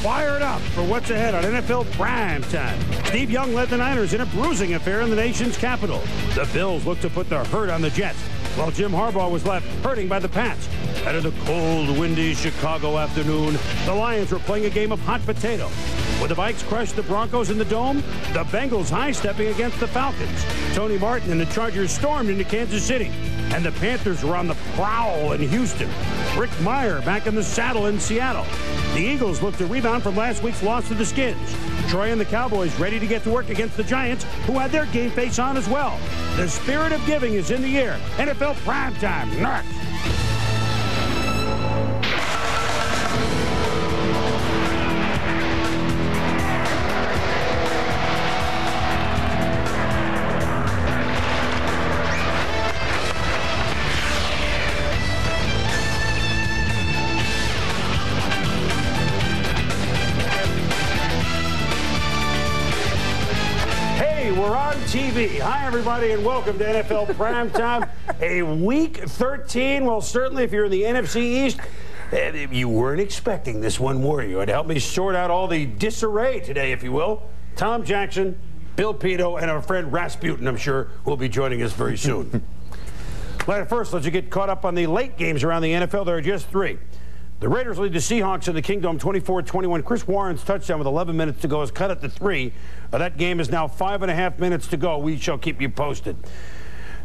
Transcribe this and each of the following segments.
fired up for what's ahead on NFL Primetime. Steve Young led the Niners in a bruising affair in the nation's capital. The Bills looked to put the hurt on the Jets, while Jim Harbaugh was left hurting by the Pats. And in the cold, windy Chicago afternoon, the Lions were playing a game of hot potato. When the Vikes crushed the Broncos in the Dome, the Bengals high-stepping against the Falcons. Tony Martin and the Chargers stormed into Kansas City, and the Panthers were on the prowl in Houston. Rick Meyer back in the saddle in Seattle. The Eagles looked to rebound from last week's loss to the Skins. Troy and the Cowboys ready to get to work against the Giants, who had their game face on as well. The spirit of giving is in the air. NFL Primetime next. We're on TV. Hi, everybody, and welcome to NFL Primetime. A Week 13. Well, certainly if you're in the NFC East, you weren't expecting this one, were you? And help me sort out all the disarray today, if you will. Tom Jackson, Bill Pidto, and our friend Rasputin, I'm sure, will be joining us very soon. First, let's get caught up on the late games around the NFL. There are just three. The Raiders lead the Seahawks in the Kingdom 24-21. Chris Warren's touchdown with 11 minutes to go is cut at the 3. That game is now 5.5 minutes to go. We shall keep you posted.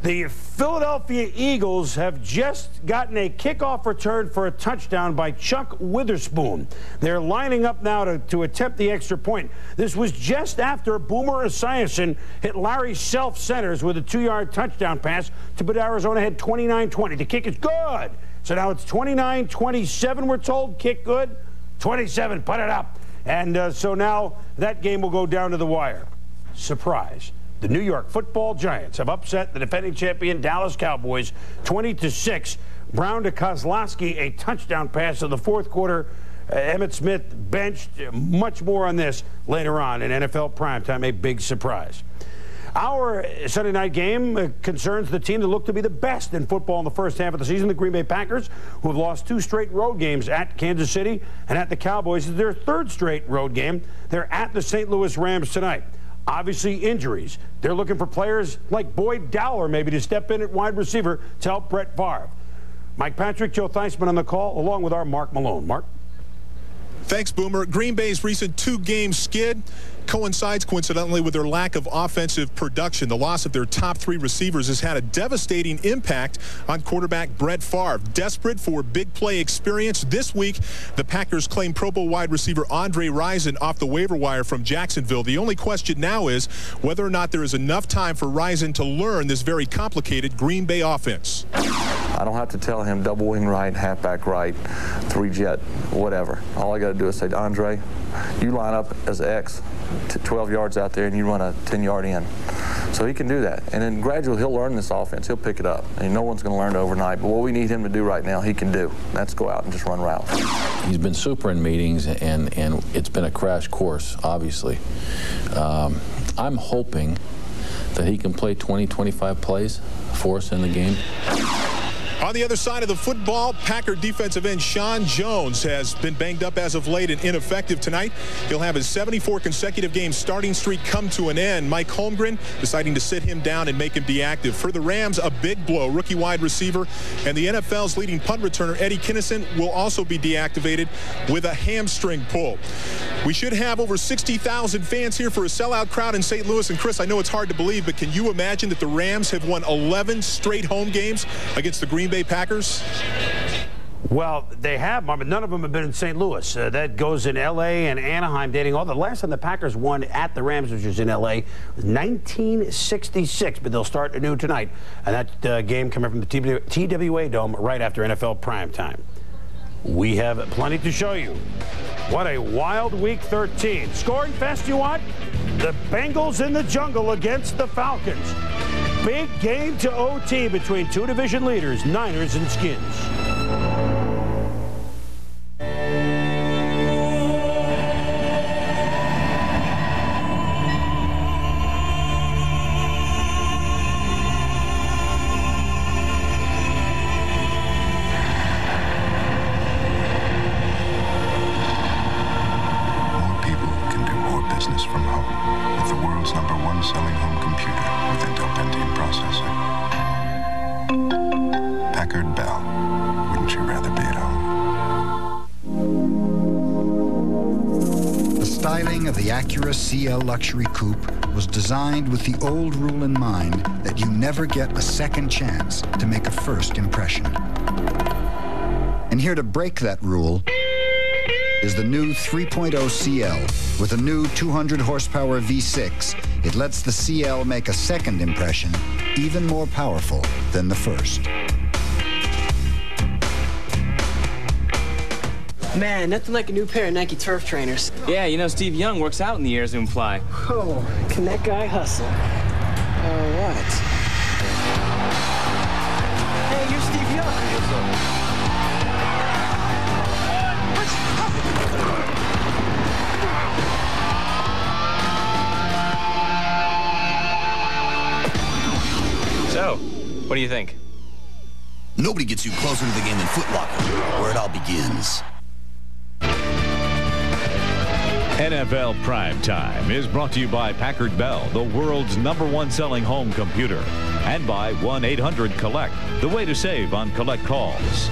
The Philadelphia Eagles have just gotten a kickoff return for a touchdown by Chuck Witherspoon. They're lining up now to attempt the extra point. This was just after Boomer Esiason hit Larry Self centers with a 2-yard touchdown pass to put Arizona ahead 29-20. The kick is good. So now it's 29-27, we're told. Kick good. 27, put it up. And so now that game will go down to the wire. Surprise. The New York Football Giants have upset the defending champion Dallas Cowboys 20-6. Brown to Kozlowski, a touchdown pass in the fourth quarter. Emmitt Smith benched. Much more on this later on in NFL Primetime. A big surprise. Our Sunday night game concerns the team that looked to be the best in football in the first half of the season, the Green Bay Packers, who have lost 2 straight road games at Kansas City and at the Cowboys. It's their 3rd straight road game. They're at the St. Louis Rams tonight. Obviously, injuries. They're looking for players like Boyd Dowler maybe to step in at wide receiver to help Brett Favre. Mike Patrick, Joe Theismann on the call, along with our Mark Malone. Mark? Thanks, Boomer. Green Bay's recent 2-game skid coincides coincidentally with their lack of offensive production. The loss of their top 3 receivers has had a devastating impact on quarterback Brett Favre. Desperate for big play experience, this week the Packers claim Pro Bowl wide receiver Andre Rison off the waiver wire from Jacksonville. The only question now is whether or not there is enough time for Rison to learn this very complicated Green Bay offense. I don't have to tell him double wing right, halfback right, 3-jet, whatever. All I got to do is say, Andre, you line up as X to 12 yards out there and you run a 10-yard in. So he can do that. And then gradually he'll learn this offense. He'll pick it up. And no one's going to learn it overnight. But what we need him to do right now, he can do. That's go out and just run routes. He's been super in meetings, and it's been a crash course, obviously. I'm hoping that he can play 20, 25 plays for us in the game. On the other side of the football, Packer defensive end Sean Jones has been banged up as of late and ineffective tonight. He'll have his 74 consecutive game starting streak come to an end. Mike Holmgren deciding to sit him down and make him deactive. For the Rams, a big blow. Rookie wide receiver and the NFL's leading punt returner Eddie Kinnison will also be deactivated with a hamstring pull. We should have over 60,000 fans here for a sellout crowd in St. Louis. And Chris, I know it's hard to believe, but can you imagine that the Rams have won 11 straight home games against the Green Bay Packers? Well, they have, but none of them have been in St. Louis. That goes in L.A. and Anaheim, dating all. The last time the Packers won at the Rams, which was in L.A., was 1966, but they'll start anew tonight. And that game coming from the TWA Dome right after NFL Primetime. We have plenty to show you. What a wild Week 13. Scoring fest, you want? The Bengals in the jungle against the Falcons. Big game to OT between 2 division leaders, Niners and Skins. unveiling of the Acura CL Luxury Coupe was designed with the old rule in mind that you never get a second chance to make a first impression. And here to break that rule is the new 3.0 CL. With a new 200 horsepower V6, it lets the CL make a second impression even more powerful than the first. Man, nothing like a new pair of Nike Turf trainers. Yeah, you know Steve Young works out in the Air Zoom Fly. Oh, can that guy hustle? All right. Hey, you're Steve Young. So, what do you think? Nobody gets you closer to the game than Foot Locker, where it all begins. NFL Primetime is brought to you by Packard Bell, the world's #1 selling home computer, and by 1-800-COLLECT, the way to save on collect calls.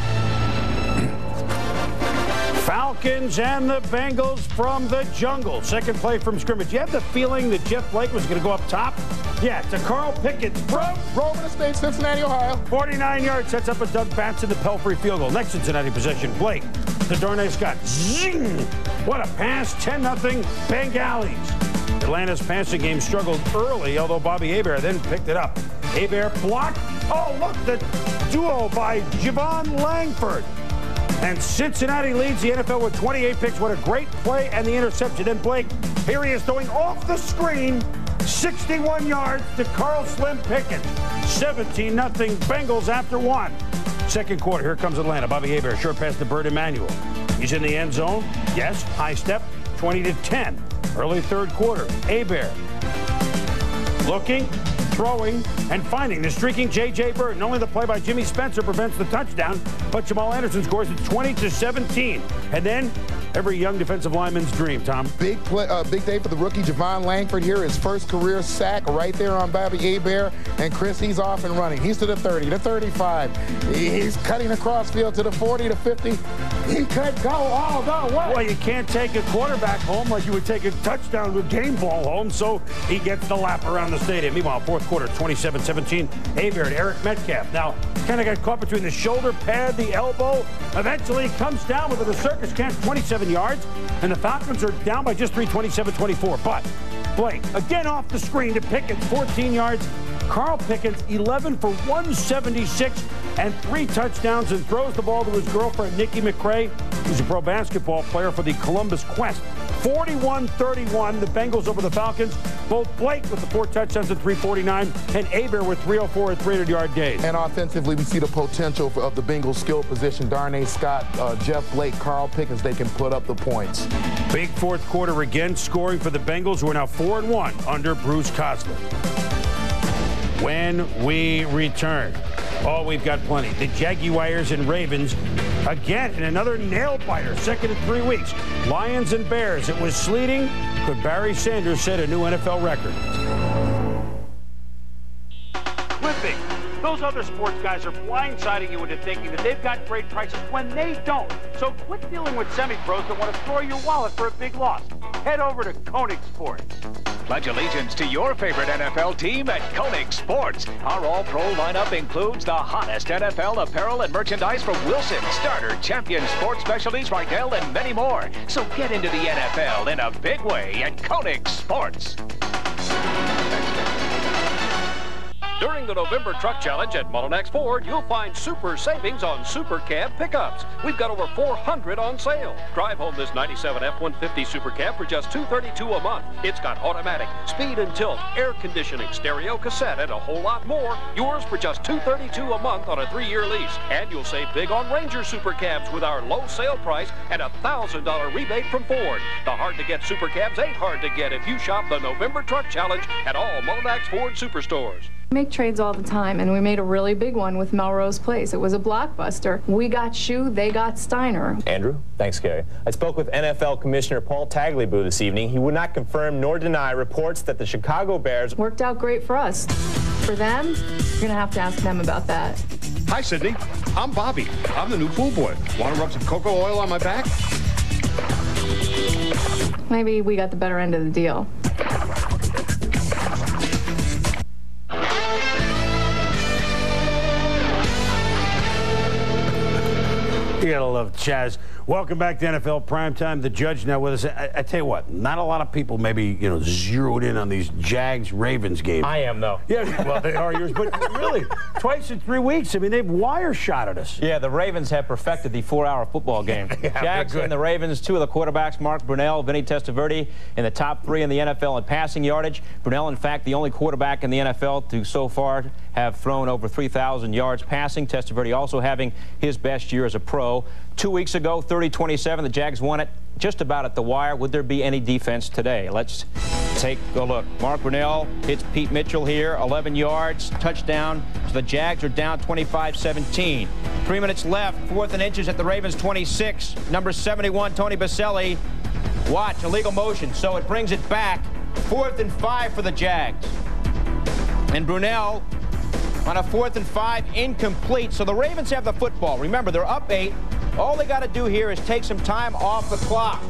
Falcons and the Bengals from the jungle. Second play from scrimmage. You had the feeling that Jeff Blake was going to go up top? Yeah, to Carl Pickens from Roman Estates, Cincinnati, Ohio. 49 yards, sets up a Doug Batson the Pelfrey field goal. Next Cincinnati possession, Blake to Darnay Scott. Zing! What a pass, 10-0 Bengalis. Atlanta's passing game struggled early, although Bobby Hebert then picked it up. Hebert blocked. Oh, look, the duo by Javon Langford. And Cincinnati leads the NFL with 28 picks. What a great play and the interception. Then Blake, here he is throwing off the screen, 61 yards to Carl Slim Pickens. 17-0 Bengals after one. Second quarter, here comes Atlanta. Bobby Hebert, short pass to Bird Emanuel. He's in the end zone. Yes, high step, 20-10. Early third quarter, Hebert looking, throwing, and finding the streaking J.J. Bird. And only the play by Jimmy Spencer prevents the touchdown, but Jamal Anderson scores at 20-17. And then every young defensive lineman's dream, Tom. Big play, big day for the rookie Javon Langford here. His first career sack right there on Bobby Hebert. And Chris, he's off and running. He's to the 30, the 35. He's cutting across field to the 40, to 50. He could go all the way. Well, you can't take a quarterback home like you would take a touchdown with game ball home, so he gets the lap around the stadium. Meanwhile, fourth quarter, 27-17, Hebert, Eric Metcalf. Now, kind of got caught between the shoulder pad, the elbow. Eventually, he comes down with a circus catch, 27 yards, and the Falcons are down by just 3, 27-24. But Blake, again off the screen to Pickens, 14 yards. Carl Pickens, 11 for 176 and 3 touchdowns, and throws the ball to his girlfriend, Nikki McRae, who's a pro basketball player for the Columbus Quest. 41-31, the Bengals over the Falcons. Both Blake with the 4 touchdowns at 349 and Hebert with 304 at 300-yard days. And offensively, we see the potential of the Bengals' skill position. Darnay Scott, Jeff Blake, Carl Pickens, they can put up the points. Big fourth quarter again, scoring for the Bengals, who are now 4-1 under Bruce Cosler. When we return, oh, we've got plenty. The Jaguars and Ravens again in another nail biter, second in 3 weeks. Lions and Bears. It was sleeting. Could Barry Sanders set a new NFL record? Flipping. Those other sports guys are blindsiding you into thinking that they've got great prices when they don't. So quit dealing with semi-pros that want to throw your wallet for a big loss. Head over to Koenig Sports. Pledge allegiance to your favorite NFL team at Koenig Sports. Our all-pro lineup includes the hottest NFL apparel and merchandise from Wilson, Starter, Champion, Sports Specialties, Rydell, and many more. So get into the NFL in a big way at Koenig Sports. During the November Truck Challenge at Mullinax Ford, you'll find super savings on Super Cab pickups. We've got over 400 on sale. Drive home this 97 F-150 Super Cab for just $232 a month. It's got automatic, speed and tilt, air conditioning, stereo, cassette, and a whole lot more. Yours for just $232 a month on a 3-year lease. And you'll save big on Ranger Super Cabs with our low sale price and a $1,000 rebate from Ford. The hard-to-get Super Cabs ain't hard to get if you shop the November Truck Challenge at all Mullinax Ford superstores. We make trades all the time, and we made a really big one with Melrose Place. It was a blockbuster. We got Shue, they got Steiner. Andrew, thanks, Gary. I spoke with NFL Commissioner Paul Tagliabue this evening. He would not confirm nor deny reports that the Chicago Bears worked out great for us. For them, you're going to have to ask them about that. Hi, Sydney. I'm Bobby. I'm the new pool boy. Want to rub some cocoa oil on my back? Maybe we got the better end of the deal. You gotta love Chaz. Welcome back to NFL Primetime. The judge now with us. I tell you what, not a lot of people maybe, zeroed in on these Jags-Ravens games. I am, though. Yeah, well, they are yours. But really, twice in 3 weeks, I mean, they've wire-shotted us. Yeah, the Ravens have perfected the 4-hour football game. Yeah, Jags and the Ravens, two of the quarterbacks, Mark Brunell, Vinny Testaverde, in the top 3 in the NFL in passing yardage. Brunell, in fact, the only quarterback in the NFL to so far have thrown over 3,000 yards passing. Testaverde also having his best year as a pro. 2 weeks ago, 30-27, the Jags won it just about at the wire. Would there be any defense today? Let's take a look. Mark Brunell hits Pete Mitchell here, 11 yards, touchdown. So the Jags are down 25-17. 3 minutes left, 4th and inches at the Ravens 26. Number 71, Tony Baselli. Watch, illegal motion, so it brings it back. 4th and 5 for the Jags. And Brunell on a 4th and 5, incomplete. So the Ravens have the football. Remember, they're up 8. All they got to do here is take some time off the clock.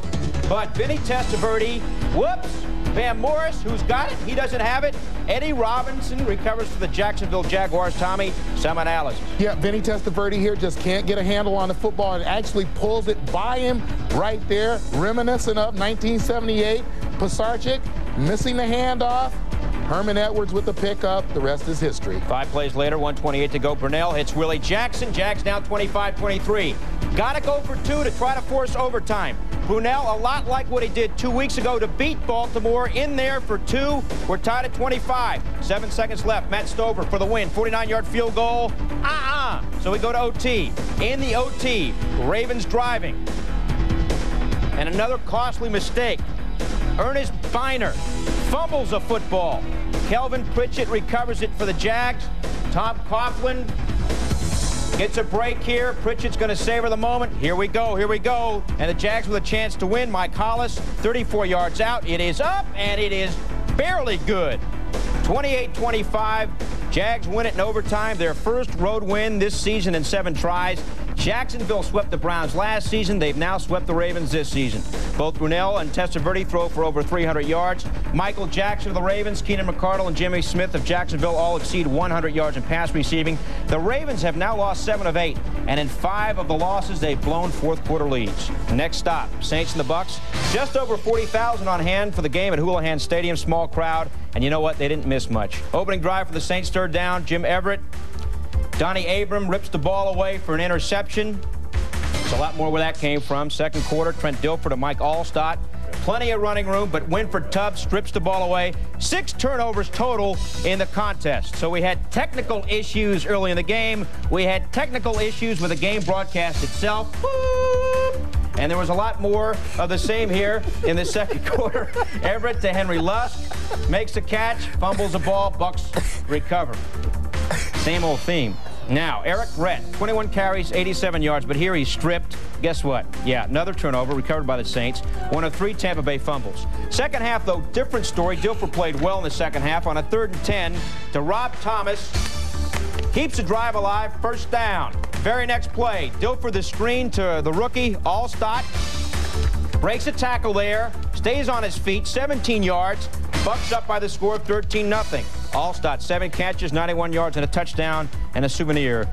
But Vinny Testaverde, whoops, Van Morris, who's got it? He doesn't have it. Eddie Robinson recovers for the Jacksonville Jaguars. Tommy, some analysis. Yeah, Vinny Testaverde here just can't get a handle on the football and actually pulls it by him right there, reminiscent of 1978. Pisarcik missing the handoff. Herman Edwards with the pickup. The rest is history. 5 plays later, 1:28 to go. Brunell hits Willie Jackson. Jags down 25-23. Got to go for 2 to try to force overtime. Brunell, a lot like what he did 2 weeks ago to beat Baltimore, in there for 2. We're tied at 25. 7 seconds left. Matt Stover for the win. 49-yard field goal. So we go to OT. In the OT, Ravens driving. And another costly mistake. Ernest Biner fumbles a football. Kelvin Pritchett recovers it for the Jags. Tom Coughlin gets a break here. Pritchett's going to savor the moment. Here we go, here we go. And the Jags with a chance to win. Mike Hollis, 34 yards out. It is up, and it is barely good. 28-25. Jags win it in overtime. Their first road win this season in 7 tries. Jacksonville swept the Browns last season. They've now swept the Ravens this season. Both Brunell and Testaverde throw for over 300 yards. Michael Jackson of the Ravens, Keenan McCardle, and Jimmy Smith of Jacksonville all exceed 100 yards in pass receiving. The Ravens have now lost 7 of 8, and in 5 of the losses, they've blown fourth-quarter leads. Next stop, Saints and the Bucks. Just over 40,000 on hand for the game at Houlihan Stadium. Small crowd, and you know what? They didn't miss much. Opening drive for the Saints, 3rd down. Jim Everett. Donnie Abram rips the ball away for an interception. There's a lot more where that came from. 2nd quarter, Trent Dilfer to Mike Allstott. Plenty of running room, but Winford Tubbs strips the ball away. 6 turnovers total in the contest. So we had technical issues early in the game. We had technical issues with the game broadcast itself. And there was a lot more of the same here in the 2nd quarter. Everett to Henry Lusk. Makes a catch, fumbles the ball, Bucks recover. Same old theme. Now, Eric Brett, 21 carries, 87 yards, but here he's stripped. Guess what? Yeah, another turnover recovered by the Saints. 1 of 3 Tampa Bay fumbles. Second half, though, different story. Dilfer played well in the second half on a 3rd and 10 to Rob Thomas. Keeps the drive alive, 1st down. Very next play, Dilfer the screen to the rookie, Allstott. Breaks a tackle there, stays on his feet, 17 yards. Bucks up by the score of 13-0. Allstott, 7 catches, 91 yards, and a touchdown, and a souvenir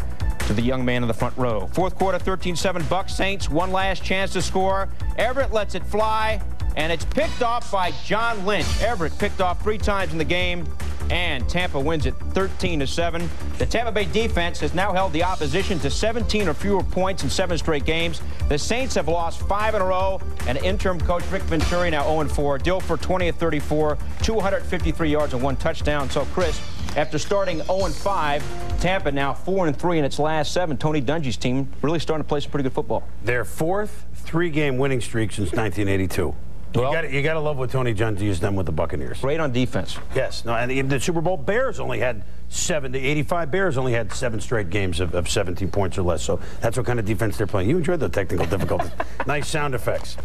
to the young man in the front row. 4th quarter, 13-7 Bucks. Saints, one last chance to score. Everett lets it fly, and it's picked off by John Lynch. Everett picked off 3 times in the game, and Tampa wins it 13-7. The Tampa Bay defense has now held the opposition to 17 or fewer points in 7 straight games. The Saints have lost 5 in a row, and interim coach Rick Venturi now 0-4. Dilfer 20 of 34, 253 yards and 1 touchdown. So, Chris, after starting 0-5, Tampa now 4-3 in its last 7. Tony Dungy's team really starting to play some pretty good football. Their 4th 3-game winning streak since 1982. Well, you got to love what Tony Dungy has done with the Buccaneers. Great on defense. Yes. No, and the Super Bowl Bears only had 7. The 85 Bears only had 7 straight games of 17 points or less. So that's what kind of defense they're playing. You enjoyed the technical difficulties. Nice sound effects.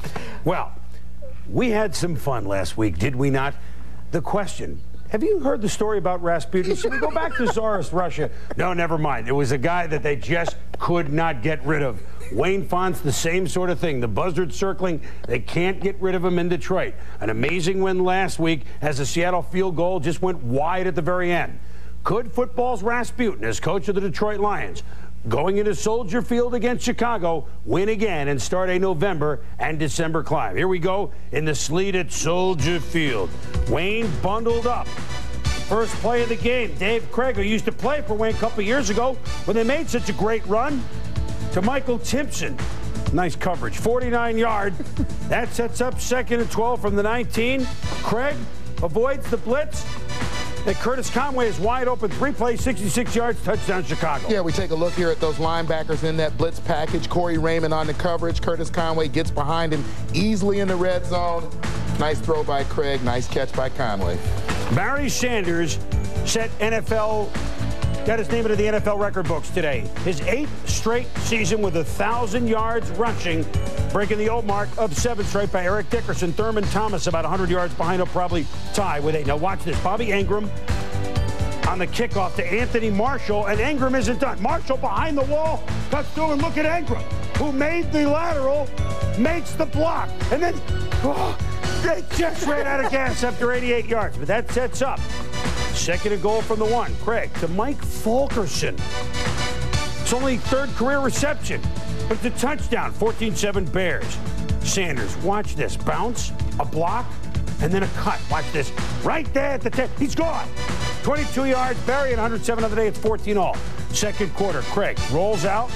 Well, we had some fun last week, did we not? The question, have you heard the story about Rasputin? Should we go back to Tsarist Russia? No, never mind. It was a guy that they just could not get rid of. Wayne Fontes, the same sort of thing. The buzzard circling, they can't get rid of him in Detroit. An amazing win last week as the Seattle field goal just went wide at the very end. Could football's Rasputin, as coach of the Detroit Lions, going into Soldier Field against Chicago, win again and start a November and December climb? Here we go in the sleet at Soldier Field. Wayne bundled up. First play of the game, Dave Craig, who used to play for Wayne a couple years ago when they made such a great run, to Michael Timpson. Nice coverage, 49-yard. That sets up 2nd and 12 from the 19. Craig avoids the blitz. And Curtis Conway is wide open, 3 plays, 66 yards, touchdown Chicago. Yeah, we take a look here at those linebackers in that blitz package. Corey Raymond on the coverage. Curtis Conway gets behind him easily in the red zone. Nice throw by Craig. Nice catch by Conway. Barry Sanders got his name into the NFL record books today. His 8th straight season with 1,000 yards rushing, breaking the old mark of 7 straight by Eric Dickerson. Thurman Thomas about 100 yards behind. He'll probably tie with 8. Now watch this. Bobby Ingram on the kickoff to Anthony Marshall, and Ingram isn't done. Marshall behind the wall, cuts through, and look at Ingram, who made the lateral, makes the block, and then they just ran out of gas after 88 yards. But that sets up 2nd and goal from the 1. Craig to Mike Fulkerson. It's only 3rd career reception, but it's a touchdown. 14-7 Bears. Sanders, watch this. Bounce, a block, and then a cut. Watch this. Right there at the 10. He's gone. 22 yards. Barry at 107 on the day. It's 14-all. 2nd quarter. Craig rolls out.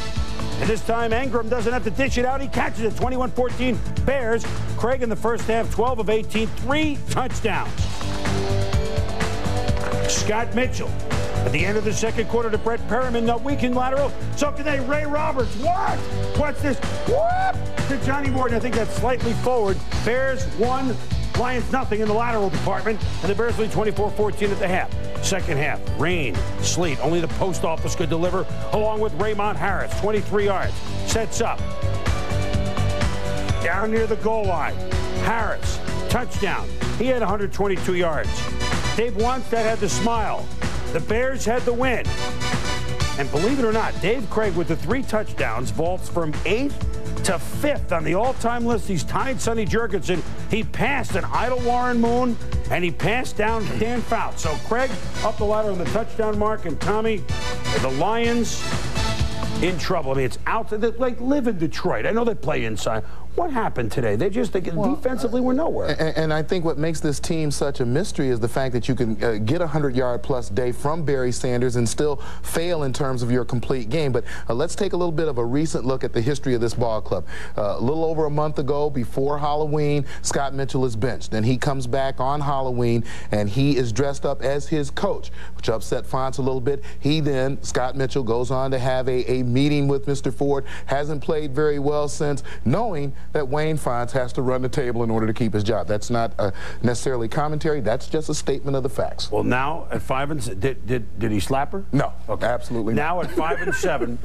And this time, Ingram doesn't have to dish it out. He catches it. 21-14 Bears. Craig in the first half, 12 of 18, 3 touchdowns. Scott Mitchell at the end of the 2nd quarter to Brett Berman. No weekend lateral. So can they. Ray Roberts. What? What's this? Whoop! To Johnny Morton. I think that's slightly forward. Bears 1, Lions nothing in the lateral department. And the Bears lead 24-14 at the half. 2nd half, rain, sleet. Only the post office could deliver, along with Raymond Harris, 23 yards. Sets up. Down near the goal line. Harris, touchdown. He had 122 yards. Dave Wanstead had the smile. The Bears had the win. And believe it or not, Dave Craig with the 3 touchdowns vaults from 8th to 5th on the all-time list. He's tied Sonny Jurgensen. He passed an idle Warren Moon, and he passed down Dan Fouts. So Craig up the ladder on the touchdown mark, and Tommy, the Lions in trouble. I mean, it's out. They live in Detroit. I know they play inside. What happened today? Defensively were nowhere. And I think what makes this team such a mystery is the fact that you can get a 100-yard-plus day from Barry Sanders and still fail in terms of your complete game. But let's take a little bit of a recent look at the history of this ball club. A little over a month ago, before Halloween, Scott Mitchell is benched. Then he comes back on Halloween, and he is dressed up as his coach, which upset Fontes a little bit. Scott Mitchell goes on to have a meeting with Mr. Ford, hasn't played very well since, knowing that Wayne Fontes has to run the table in order to keep his job. That's not necessarily commentary. That's just a statement of the facts. Well, now at 5 and did he slap her? No, okay. Absolutely not. Now at 5 and 7,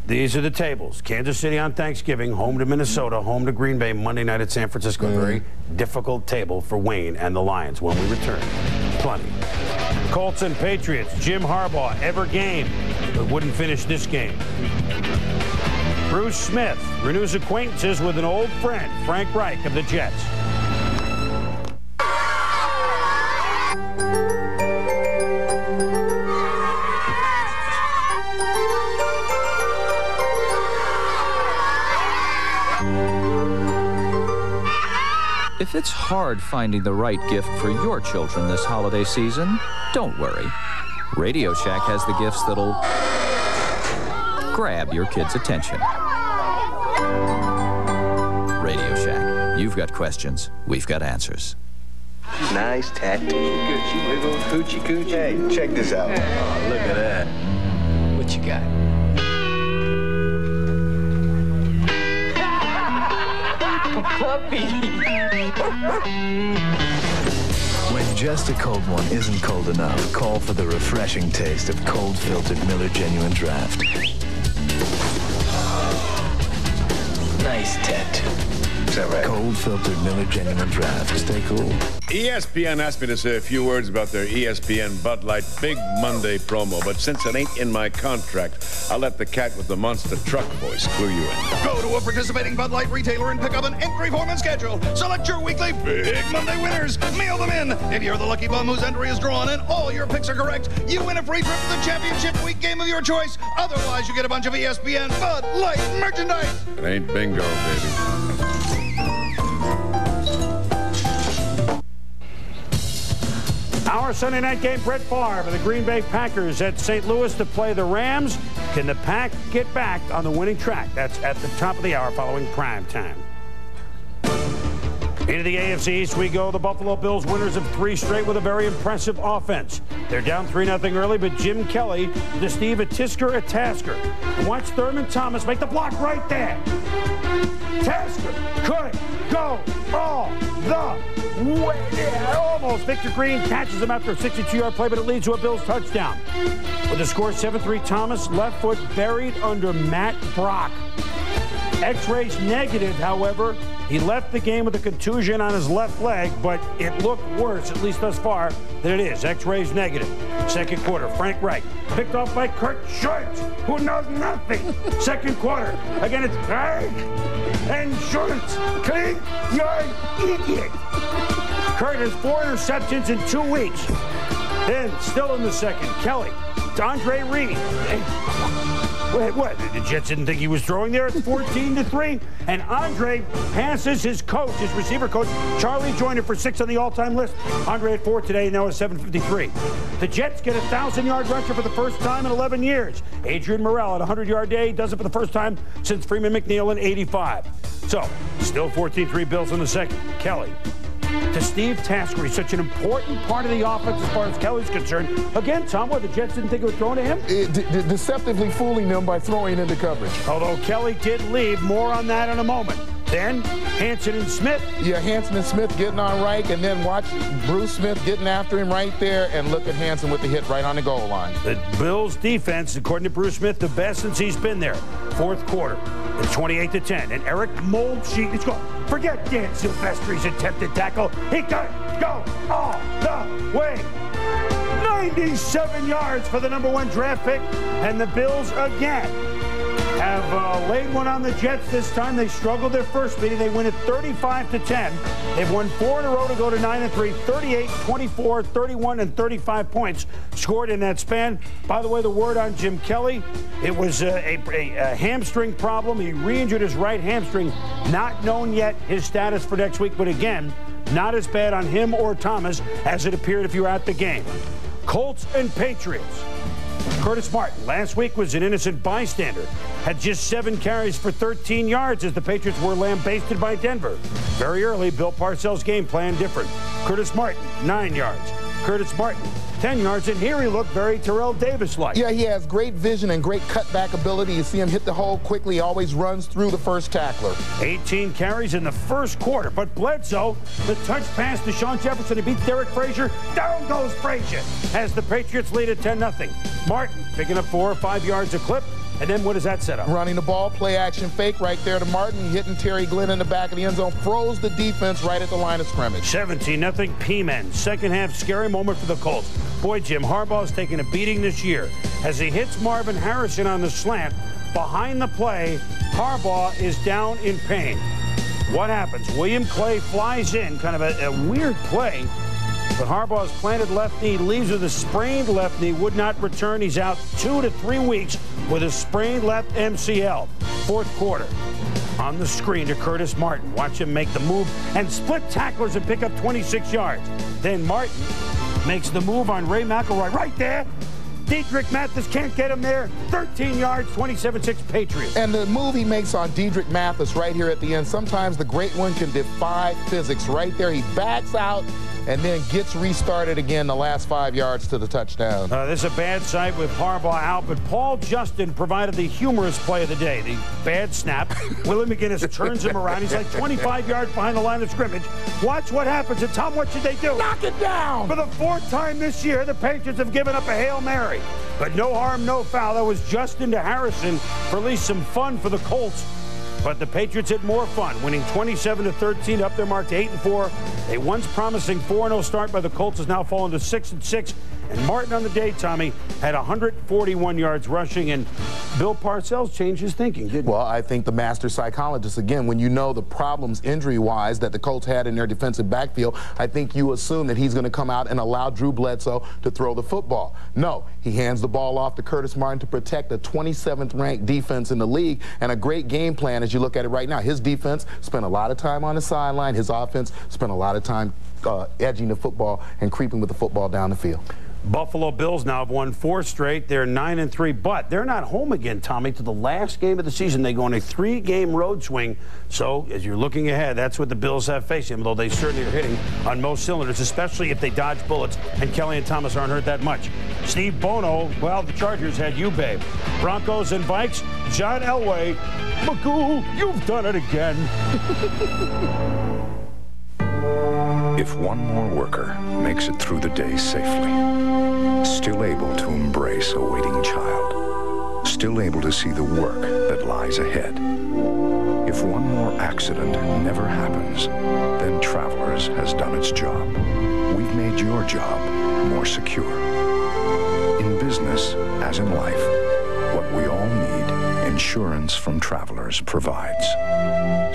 these are the tables. Kansas City on Thanksgiving, home to Minnesota, home to Green Bay, Monday night at San Francisco. A very difficult table for Wayne and the Lions when we return. Plenty. Colts and Patriots. Jim Harbaugh, ever game, but wouldn't finish this game. Bruce Smith renews acquaintances with an old friend, Frank Reich of the Jets. If it's hard finding the right gift for your children this holiday season, don't worry. Radio Shack has the gifts that'll grab your kid's attention. Radio Shack. You've got questions. We've got answers. Nice tattoo. Coochie wiggle, coochie coochie. Hey, check this out. Oh, look at that. What you got? Puppy. When just a cold one isn't cold enough, call for the refreshing taste of cold-filtered Miller Genuine Draft. Nice tattoo. Is that right? Cold-filtered Miller Genuine Draft. Stay cool. ESPN asked me to say a few words about their ESPN Bud Light Big Monday promo, but since it ain't in my contract, I'll let the cat with the monster truck voice clue you in. Go to a participating Bud Light retailer and pick up an entry form and schedule. Select your weekly Big Monday winners. Mail them in. If you're the lucky bum whose entry is drawn and all your picks are correct, you win a free trip to the championship week game of your choice. Otherwise, you get a bunch of ESPN Bud Light merchandise. It ain't bingo, baby. Our Sunday night game, Brett Favre and the Green Bay Packers at St. Louis to play the Rams. Can the Pack get back on the winning track? That's at the top of the hour following prime time. Into the AFC East we go. The Buffalo Bills, winners of 3 straight with a very impressive offense. They're down 3-0 early, but Jim Kelly to Steve a Tasker. And watch Thurman Thomas make the block right there. Tasker could go all the way. Yeah, almost. Victor Green catches him after a 62-yard play, but it leads to a Bills touchdown. With the score 7-3, Thomas, left foot buried under Matt Brock. X-rays negative, however. He left the game with a contusion on his left leg, but it looked worse, at least thus far, than it is. X-rays negative. Second quarter, Frank Reich picked off by Kurt Schultz, who knows nothing. Second quarter, again it's Reich and Schultz. Clean, you're an idiot. Kurt has 4 interceptions in 2 weeks. Then, still in the second, Kelly to Andre Reed. Wait, what? The Jets didn't think he was throwing there. It's 14-3. And Andre passes his coach, his receiver coach, Charlie Joyner, for 6 on the all-time list. Andre at 4 today, now at 753. The Jets get a 1,000-yard rusher for the first time in 11 years. Adrian Morrell at a 100-yard day does it for the first time since Freeman McNeil in 85. So, still 14-3 Bills in the second. Kelly to Steve Tasker. He's such an important part of the offense as far as Kelly's concerned. Again, Tom, what, the Jets didn't think it was thrown to him? Deceptively fooling them by throwing into coverage. Although Kelly did leave. More on that in a moment. Then, Hanson and Smith. Yeah, Hanson and Smith getting on Reich, and then watch Bruce Smith getting after him right there, and look at Hanson with the hit right on the goal line. The Bills' defense, according to Bruce Smith, the best since he's been there. Fourth quarter, it's 28-10, and Eric Moldscheid, let's go. Forget Dan Silvestri's attempted tackle. He could go all the way. 97 yards for the #1 draft pick, and the Bills again have laid one on the Jets this time. They struggled their first meeting. They win it 35-10. They've won 4 in a row to go to 9-3, 38, 24, 31, and 35 points scored in that span. By the way, the word on Jim Kelly, it was a hamstring problem. He re-injured his right hamstring. Not known yet his status for next week, but again, not as bad on him or Thomas as it appeared if you were at the game. Colts and Patriots. Curtis Martin last week was an innocent bystander. Had just 7 carries for 13 yards as the Patriots were lambasted by Denver. Very early, Bill Parcells' game plan different. Curtis Martin, 9 yards. Curtis Martin, 10 yards, and here he looked very Terrell Davis-like. Yeah, he has great vision and great cutback ability. You see him hit the hole quickly. He always runs through the first tackler. 18 carries in the first quarter, but Bledsoe, the touch pass to Sean Jefferson to beat Derek Frazier. Down goes Frazier as the Patriots lead at 10-0. Martin picking up 4 or 5 yards a clip. And then what does that set up? Running the ball, play action fake right there to Martin, hitting Terry Glenn in the back of the end zone, froze the defense right at the line of scrimmage. 17-0 P-Men. Second half, scary moment for the Colts. Boy, Jim Harbaugh's taking a beating this year. As he hits Marvin Harrison on the slant, behind the play, Harbaugh is down in pain. What happens? William Clay flies in, kind of a weird play. But Harbaugh's planted left knee leaves with a sprained left knee, would not return. He's out 2 to 3 weeks with a sprained left MCL. Fourth quarter. On the screen to Curtis Martin. Watch him make the move and split tacklers and pick up 26 yards. Then Martin makes the move on Ray McElroy right there. Diedrich Mathis can't get him there. 13 yards, 27-6 Patriots. And the move he makes on Diedrich Mathis right here at the end, sometimes the great one can defy physics right there. He backs out and then gets restarted again the last 5 yards to the touchdown. This is a bad sight with Harbaugh out, but Paul Justin provided the humorous play of the day. The bad snap. Willie McGinnis turns him around. He's like 25 yards behind the line of scrimmage. Watch what happens. And Tom, what should they do? Knock it down! For the 4th time this year, the Patriots have given up a Hail Mary. But no harm, no foul. That was Justin to Harrison for at least some fun for the Colts. But the Patriots had more fun, winning 27-13 up their mark to 8-4. A once promising 4-0 start by the Colts has now fallen to 6-6. And Martin on the day, Tommy, had 141 yards rushing, and Bill Parcells changed his thinking, didn't he? Well, I think the master psychologist, again, when you know the problems injury-wise that the Colts had in their defensive backfield, I think you assume that he's going to come out and allow Drew Bledsoe to throw the football. No, he hands the ball off to Curtis Martin to protect a 27th-ranked defense in the league, and a great game plan as you look at it right now. His defense spent a lot of time on the sideline. His offense spent a lot of time edging the football and creeping with the football down the field. Buffalo Bills now have won 4 straight. They're 9-3, but they're not home again, Tommy, to the last game of the season. They go on a 3-game road swing. So as you're looking ahead, that's what the Bills have facing them, though they certainly are hitting on most cylinders, especially if they dodge bullets, and Kelly and Thomas aren't hurt that much. Steve Bono, well, the Chargers had you, babe. Broncos and Vikes, John Elway. Magoo, you've done it again. If one more worker makes it through the day safely, still able to embrace a waiting child, still able to see the work that lies ahead, if one more accident never happens, then Travelers has done its job. We've made your job more secure. In business, as in life, what we all need, insurance from Travelers provides.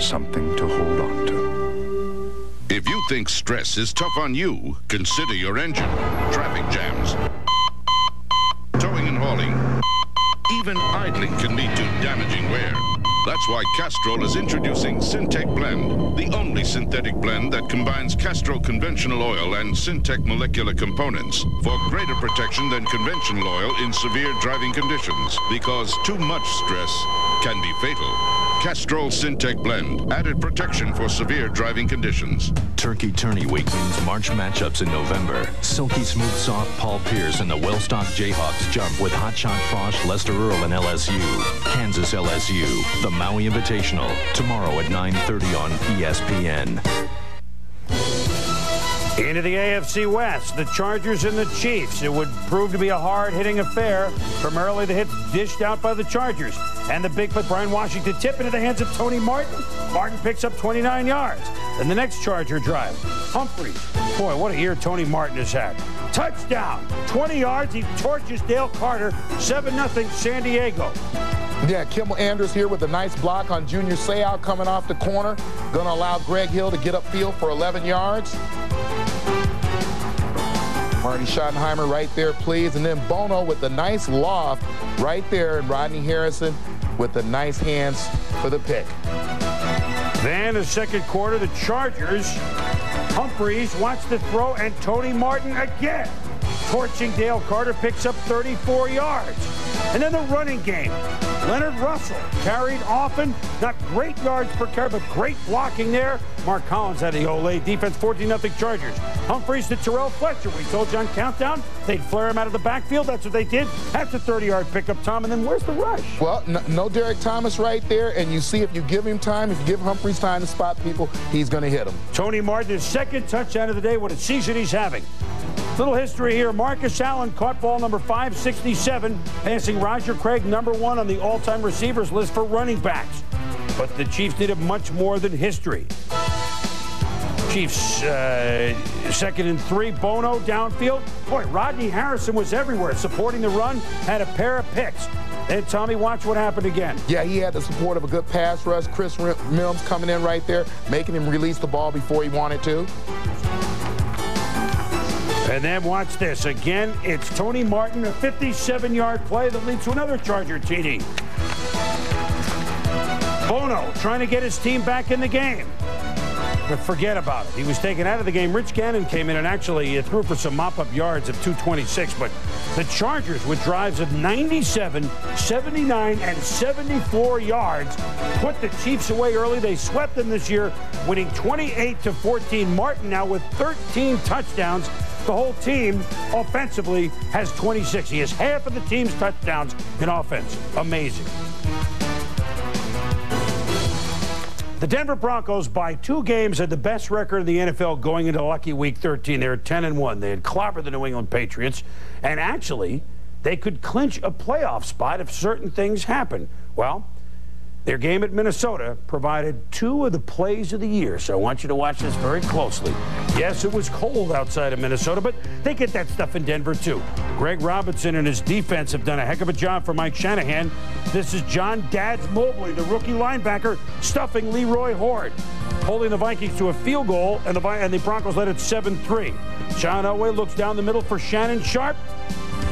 Something to hold on to. If you think stress is tough on you, consider your engine. Traffic jams, towing and hauling, even idling can lead to damaging wear. That's why Castrol is introducing Syntec Blend, the only synthetic blend that combines Castrol conventional oil and Syntec molecular components for greater protection than conventional oil in severe driving conditions, because too much stress can be fatal. Castrol Syntec Blend, added protection for severe driving conditions. Turkey Tourney Week means March matchups in November. Silky Smooth Soft Paul Pierce and the well-stocked Jayhawks jump with Hotshot Frost, Lester Earl, and LSU. Kansas LSU, the Maui Invitational, tomorrow at 9:30 on ESPN. Into the AFC West, the Chargers and the Chiefs. It would prove to be a hard-hitting affair. Primarily the hits dished out by the Chargers. And the Bigfoot Brian Washington tip into the hands of Tony Martin. Martin picks up 29 yards. Then the next Charger drive. Humphreys. Boy, what a year Tony Martin has had. Touchdown. 20 yards. He torches Dale Carter. 7-0 San Diego. Yeah, Kimmel Andrews here with a nice block on Junior Seau coming off the corner. Going to allow Greg Hill to get upfield for 11 yards. Marty Schottenheimer right there, please. And then Bono with the nice loft right there. And Rodney Harrison with the nice hands for the pick. Then the second quarter, the Chargers. Humphreys watch the throw, and Tony Martin again. Torching Dale Carter, picks up 34 yards. And then the running game. Leonard Russell carried often, not great yards per carry, but great blocking there. Mark Collins had the Olay defense, 14-0 Chargers. Humphreys to Terrell Fletcher. We told you on Countdown they'd flare him out of the backfield. That's what they did. That's a 30-yard pickup, Tom. And then where's the rush? Well, no Derek Thomas right there. And you see if you give him time, if you give Humphreys time to spot people, he's going to hit them. Tony Martin, his second touchdown of the day. What a season he's having. Little history here. Marcus Allen caught ball number 567, passing Roger Craig #1 on the all-time receivers list for running backs. But the Chiefs needed much more than history. Chiefs 2nd and 3. Bono downfield. Boy, Rodney Harrison was everywhere, supporting the run, had a pair of picks. And Tommy, watch what happened again. Yeah, he had the support of a good pass rush. Chris Mills coming in right there, making him release the ball before he wanted to. And then watch this. Again, it's Tony Martin, a 57-yard play that leads to another Charger TD. Bono trying to get his team back in the game. But forget about it. He was taken out of the game. Rich Gannon came in and actually threw for some mop-up yards of 226. But the Chargers, with drives of 97, 79, and 74 yards, put the Chiefs away early. They swept them this year, winning 28-14. Martin now with 13 touchdowns. The whole team offensively has 26. He has half of the team's touchdowns in offense. Amazing. The Denver Broncos, by 2 games, had the best record in the NFL going into lucky week 13. They were 10-1. They had clobbered the New England Patriots. And actually, they could clinch a playoff spot if certain things happen. Well, Their game at Minnesota provided 2 of the plays of the year, so I want you to watch this very closely. Yes, it was cold outside of Minnesota, but they get that stuff in Denver, too. Greg Robinson and his defense have done a heck of a job for Mike Shanahan. This is John Dads Mobley, the rookie linebacker, stuffing Leroy Horde, holding the Vikings to a field goal, and the Broncos led it 7-3. John Elway looks down the middle for Shannon Sharp.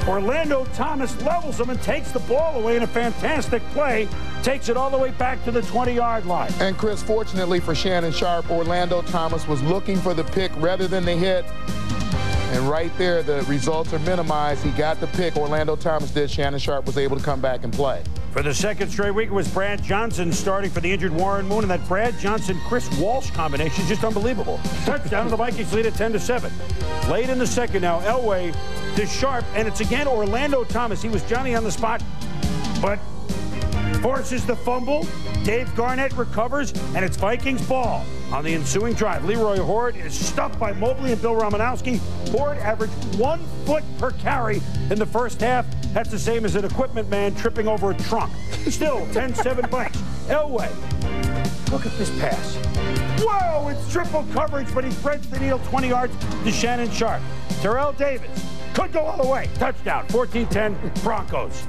Orlando Thomas levels him and takes the ball away in a fantastic play, takes it all the way back to the 20-yard line. And Chris, fortunately for Shannon Sharp, Orlando Thomas was looking for the pick rather than the hit. And right there, the results are minimized. He got the pick. Orlando Thomas did. Shannon Sharp was able to come back and play. For the second straight week, it was Brad Johnson starting for the injured Warren Moon, and that Brad Johnson-Chris Walsh combination is just unbelievable. Touchdown, and the Vikings lead at 10-7. Late in the second now, Elway to Sharp, and it's again Orlando Thomas. He was Johnny on the spot, but forces the fumble. Dave Garnett recovers, and it's Vikings ball. On the ensuing drive, Leroy Horde is stuffed by Mobley and Bill Romanowski. Horde averaged 1 foot per carry in the first half. That's the same as an equipment man tripping over a trunk. Still, 10-7 Vikes. Elway, look at this pass. Whoa, it's triple coverage, but he threads the needle 20 yards to Shannon Sharp. Terrell Davis could go all the way. Touchdown, 14-10 Broncos.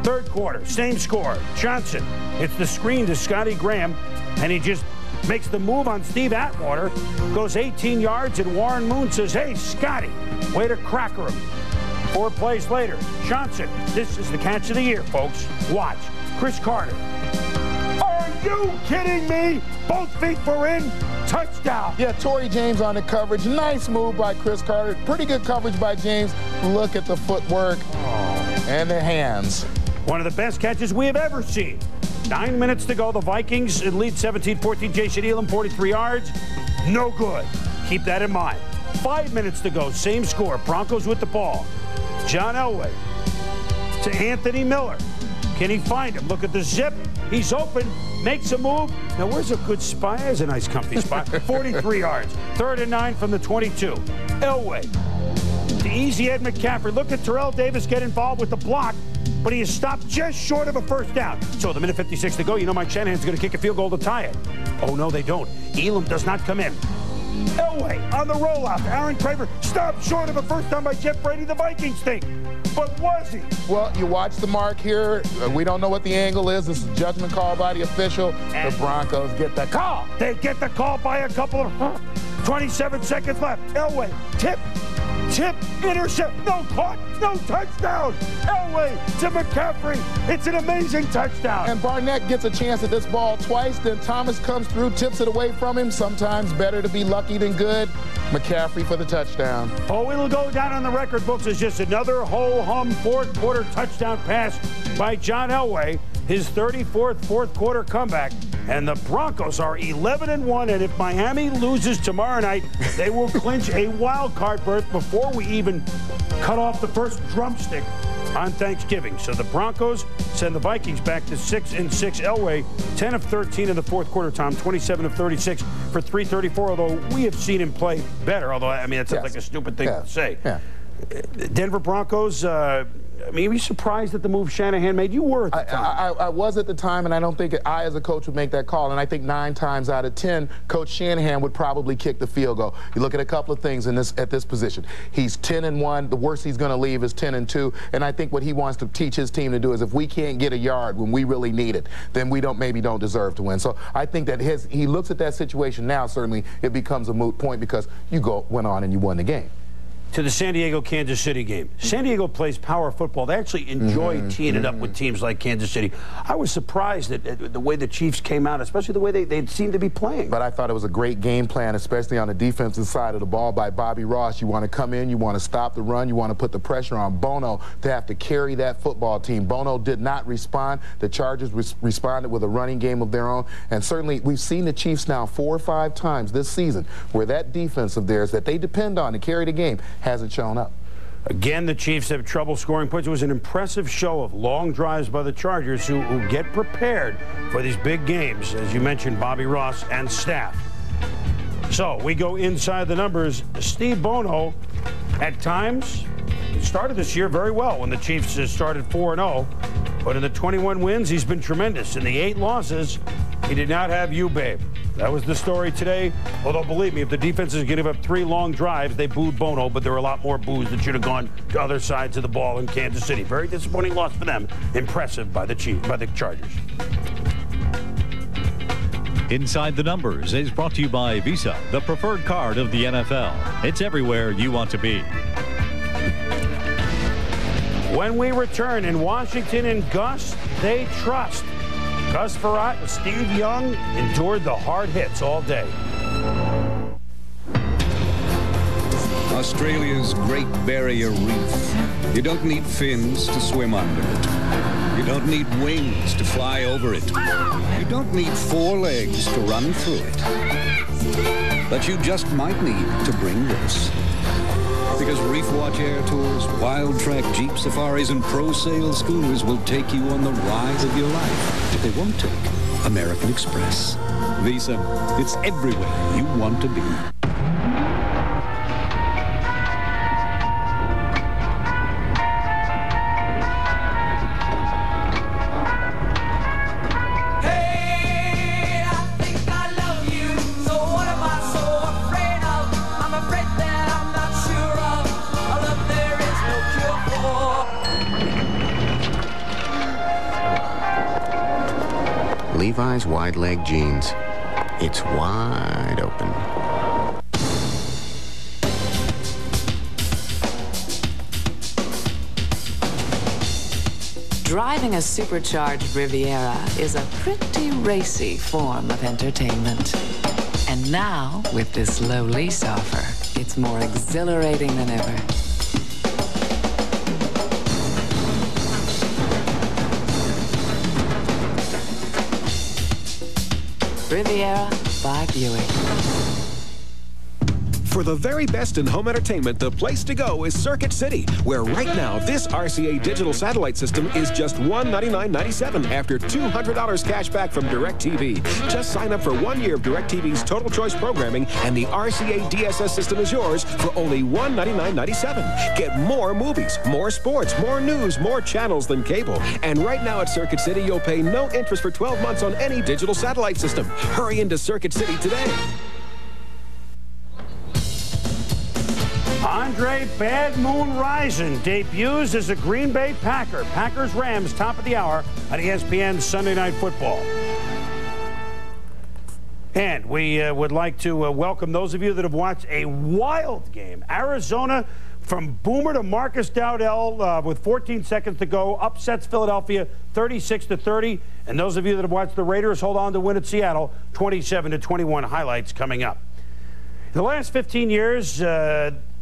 Third quarter, same score. Johnson hits the screen to Scotty Graham, and he just makes the move on Steve Atwater, goes 18 yards, and Warren Moon says, hey, Scotty, way to cracker him. 4 plays later, Johnson, this is the catch of the year, folks. Watch, Chris Carter. Are you kidding me? Both feet were in, touchdown. Yeah, Torrey James on the coverage. Nice move by Chris Carter. Pretty good coverage by James. Look at the footwork and the hands. One of the best catches we have ever seen. 9 minutes to go. The Vikings lead 17-14. Jason Elam, 43 yards. No good. Keep that in mind. 5 minutes to go. Same score. Broncos with the ball. John Elway to Anthony Miller. Can he find him? Look at the zip. He's open. Makes a move. Now, where's a good spot? There's a nice comfy spot. 43 yards. 3rd and 9 from the 22. Elway to Easy Ed McCaffrey. Look at Terrell Davis get involved with the block, but he is stopped just short of a first down. So the minute 56 to go, you know Mike Shanahan's going to kick a field goal to tie it. Oh, no, they don't. Elam does not come in. Elway on the rollout. Aaron Craver stopped short of a first down by Jeff Brady. The Vikings think. But was he? Well, you watch the mark here. We don't know what the angle is. This is a judgment call by the official. And the Broncos get the call. They get the call by a couple of 27 seconds left. Elway, tip, intercept, no caught, no touchdown. Elway to McCaffrey. It's an amazing touchdown. And Barnett gets a chance at this ball twice. Then Thomas comes through, tips it away from him. Sometimes better to be lucky than good. McCaffrey for the touchdown. Oh, it'll go down on the record books as just another ho-hum fourth-quarter touchdown pass by John Elway. His 34th fourth-quarter comeback. And the Broncos are 11-1, and if Miami loses tomorrow night, they will clinch a wild card berth before we even cut off the first drumstick on Thanksgiving. So the Broncos send the Vikings back to 6-6. Elway, 10 of 13 in the fourth quarter, Tom, 27 of 36 for 334, although we have seen him play better, although, I mean, that sounds like a stupid thing to say. Yeah. Denver Broncos, I mean, were you surprised at the move Shanahan made? You were at the time. I was at the time, and I don't think I, as a coach, would make that call. And I think 9 times out of 10, Coach Shanahan would probably kick the field goal. You look at a couple of things at this position. He's 10-1. The worst he's going to leave is 10-2. And I think what he wants to teach his team to do is if we can't get a yard when we really need it, then we maybe don't deserve to win. So I think that he looks at that situation now. Certainly, it becomes a moot point because you went on and you won the game. To the San Diego-Kansas City game. San Diego plays power football. They actually enjoy teeing it up with teams like Kansas City. I was surprised at the way the Chiefs came out, especially the way they seemed to be playing. But I thought it was a great game plan, especially on the defensive side of the ball by Bobby Ross. You want to come in, you want to stop the run, you want to put the pressure on Bono to have to carry that football team. Bono did not respond. The Chargers responded with a running game of their own. And certainly we've seen the Chiefs now 4 or 5 times this season where that defense of theirs that they depend on to carry the game hasn't shown up. Again, the Chiefs have trouble scoring points. It was an impressive show of long drives by the Chargers who get prepared for these big games, as you mentioned, Bobby Ross and staff. So we go inside the numbers. Steve Bono, at times, started this year very well when the Chiefs started 4-0. But in the 21 wins, he's been tremendous. In the 8 losses, he did not have you, babe. That was the story today. Although, believe me, if the defense is going to give up 3 long drives, they booed Bono, but there were a lot more boos that should have gone to other sides of the ball in Kansas City. Very disappointing loss for them. Impressive by the Chargers. Inside the Numbers is brought to you by Visa, the preferred card of the NFL. It's everywhere you want to be. When we return in Washington and Gus, they trust. Gus Frerotte and Steve Young endured the hard hits all day. Australia's Great Barrier Reef. You don't need fins to swim under it. You don't need wings to fly over it. You don't need 4 legs to run through it. But you just might need to bring this. Because Reef Watch Air Tours, Wild Track Jeep Safaris, and Pro Sail Schooners will take you on the ride of your life. But they won't take American Express. Visa, it's everywhere you want to be. Levi's wide leg jeans. It's wide open. Driving a supercharged Riviera is a pretty racy form of entertainment. And now, with this low lease offer, it's more exhilarating than ever. Riviera by Buick. For the very best in home entertainment, the place to go is Circuit City, where right now this RCA digital satellite system is just $199.97 after $200 cash back from DirecTV. Just sign up for 1 year of DirecTV's Total Choice programming, and the RCA DSS system is yours for only $199.97. Get more movies, more sports, more news, more channels than cable. And right now at Circuit City, you'll pay no interest for 12 months on any digital satellite system. Hurry into Circuit City today. Andre Bad Moon Rising debuts as a Green Bay Packer. Packers-Rams, top of the hour on ESPN Sunday Night Football. And we would like to welcome those of you that have watched a wild game. Arizona, from Boomer to Marcus Dowdell, with 14 seconds to go, upsets Philadelphia 36-30. And those of you that have watched the Raiders hold on to win at Seattle 27-21. Highlights coming up. In the last 15 years,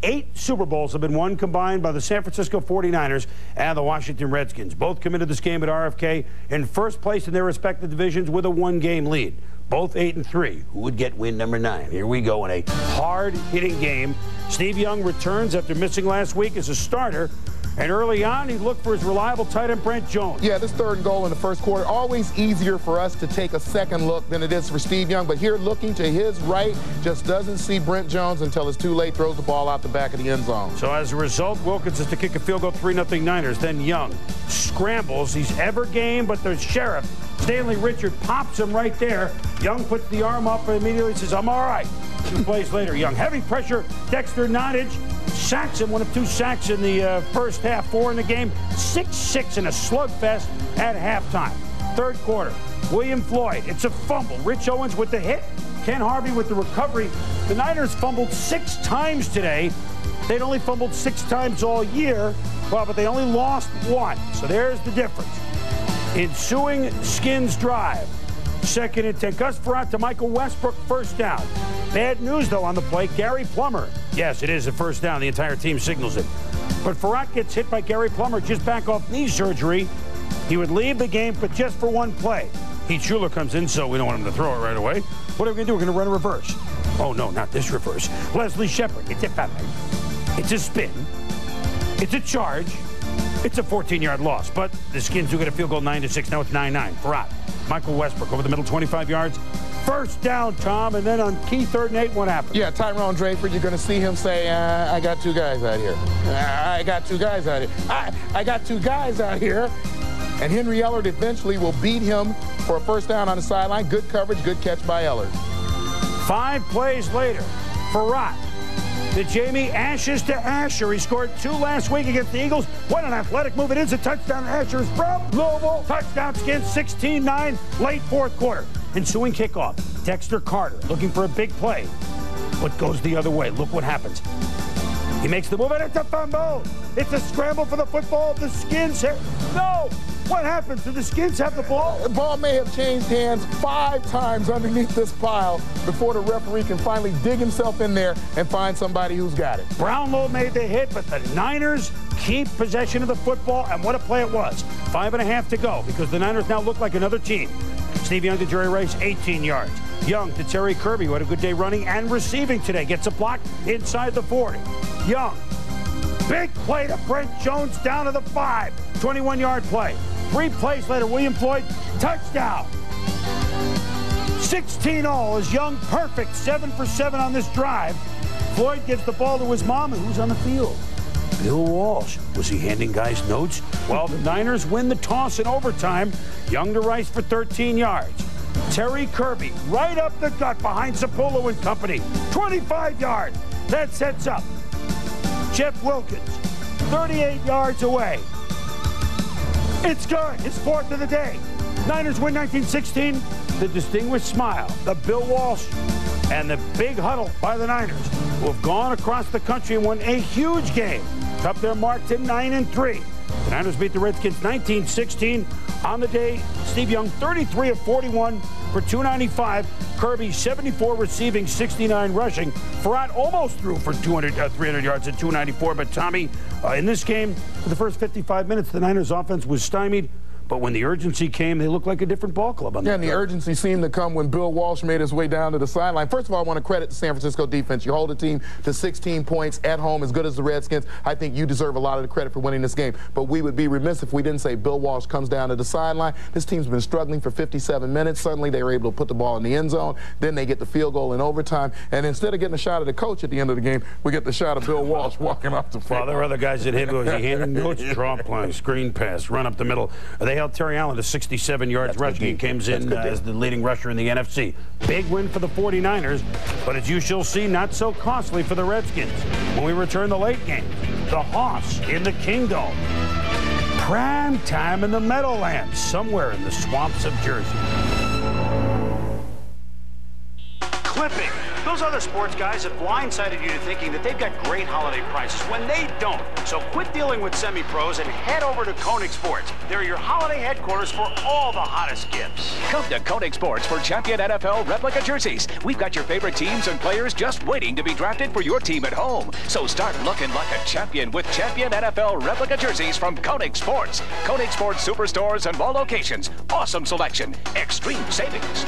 8 Super Bowls have been won combined by the San Francisco 49ers and the Washington Redskins. Both come into this game at RFK in first place in their respective divisions with a 1-game lead. Both 8-3. Who would get win number 9? Here we go in a hard-hitting game. Steve Young returns after missing last week as a starter. And early on, he looked for his reliable tight end, Brent Jones. Yeah, this 3rd and goal in the first quarter, always easier for us to take a second look than it is for Steve Young. But here, looking to his right, just doesn't see Brent Jones until it's too late, throws the ball out the back of the end zone. So as a result, Wilkins is to kick a field goal, 3-0 Niners. Then Young scrambles. He's ever game, but the sheriff, Stanley Richard, pops him right there. Young puts the arm up and immediately says, I'm all right. 2 plays later, Young. Heavy pressure, Dexter Nottage sacks him, 1 of 2 sacks in the first half, 4 in the game, 6-6 in a slugfest at halftime. 3rd quarter, William Floyd, it's a fumble. Rich Owens with the hit, Ken Harvey with the recovery. The Niners fumbled 6 times today. They'd only fumbled 6 times all year, well, but they only lost 1. So there's the difference. Ensuing Skins drive. 2nd and 10. Gus Frerotte to Michael Westbrook, first down. Bad news, though, on the play. Gary Plummer. Yes, it is a first down. The entire team signals it. But Frerotte gets hit by Gary Plummer just back off knee surgery. He would leave the game, but just for 1 play. Heath Schuler comes in, so we don't want him to throw it right away. What are we going to do? We're going to run a reverse. Oh, no, not this reverse. Leslie Shepard. It's a pattern. It's a spin. It's a charge. It's a 14-yard loss. But the Skins do get a field goal 9-6. Now it's 9-9. Frerotte. Michael Westbrook over the middle, 25 yards. First down, Tom, and then on key 3rd and 8, what happened? Yeah, Tyrone Draper, you're going to see him say, I got 2 guys out here. I got 2 guys out here. I got 2 guys out here. And Henry Ellard eventually will beat him for a first down on the sideline. Good coverage, good catch by Ellard. 5 plays later, Farrat to Jamie, Ashes to Asher. He scored 2 last week against the Eagles. What an athletic move. It is a touchdown. Asher is from Louisville. Touchdown Skins, 16-9, late 4th quarter. Ensuing kickoff, Dexter Carter looking for a big play, but goes the other way. Look what happens. He makes the move, and it's a fumble. It's a scramble for the football. The Skins have... No! What happens? Do the Skins have the ball? The ball may have changed hands 5 times underneath this pile before the referee can finally dig himself in there and find somebody who's got it. Brownlow made the hit, but the Niners keep possession of the football, and what a play it was. 5.5 to go, because the Niners now look like another team. Steve Young to Jerry Rice, 18 yards. Young to Terry Kirby, who had a good day running and receiving today. Gets a block inside the 40. Young, big play to Brent Jones down to the 5. 21-yard play. 3 plays later, William Floyd, touchdown. 16-all is Young, perfect. 7 for 7 on this drive. Floyd gives the ball to his mom, and who's on the field? Bill Walsh. Was he handing guys notes? Well, the Niners win the toss in overtime. Young to Rice for 13 yards. Terry Kirby right up the gut behind Zapolo and company. 25 yards. That sets up Jeff Wilkins, 38 yards away. It's good. It's 4th of the day. Niners win 19-16. The distinguished smile, the Bill Walsh, and the big huddle by the Niners, who have gone across the country and won a huge game. Up their mark to 9-3. The Niners beat the Redskins 19-16. On the day, Steve Young, 33 of 41 for 295. Kirby, 74 receiving, 69 rushing. Farrat almost threw for 300 yards at 294. But Tommy, in this game, for the first 55 minutes, the Niners offense was stymied. But when the urgency came, they looked like a different ball club on that. Yeah, and the urgency seemed to come when Bill Walsh made his way down to the sideline. First of all, I want to credit the San Francisco defense. You hold a team to 16 points at home, as good as the Redskins. I think you deserve a lot of the credit for winning this game. But we would be remiss if we didn't say Bill Walsh comes down to the sideline. This team's been struggling for 57 minutes. Suddenly they were able to put the ball in the end zone. Then they get the field goal in overtime. And instead of getting a shot at the coach at the end of the game, we get the shot of Bill Walsh walking off the field. Well, there were other guys that hit. Was he handing notes? Draw play, screen pass, run up the middle. They held Terry Allen to 67 yards rushing. He comes in as the leading rusher in the NFC. Big win for the 49ers, but as you shall see, not so costly for the Redskins. When we return the late game, the Hoss in the Kingdome. Prime time in the Meadowlands, somewhere in the swamps of Jersey. Clipping. Those other sports guys have blindsided you to thinking that they've got great holiday prices when they don't. So quit dealing with semi-pros and head over to Koenig Sports. They're your holiday headquarters for all the hottest gifts. Come to Koenig Sports for champion NFL replica jerseys. We've got your favorite teams and players just waiting to be drafted for your team at home. So start looking like a champion with champion NFL replica jerseys from Koenig Sports. Koenig Sports superstores and mall locations. Awesome selection. Extreme savings.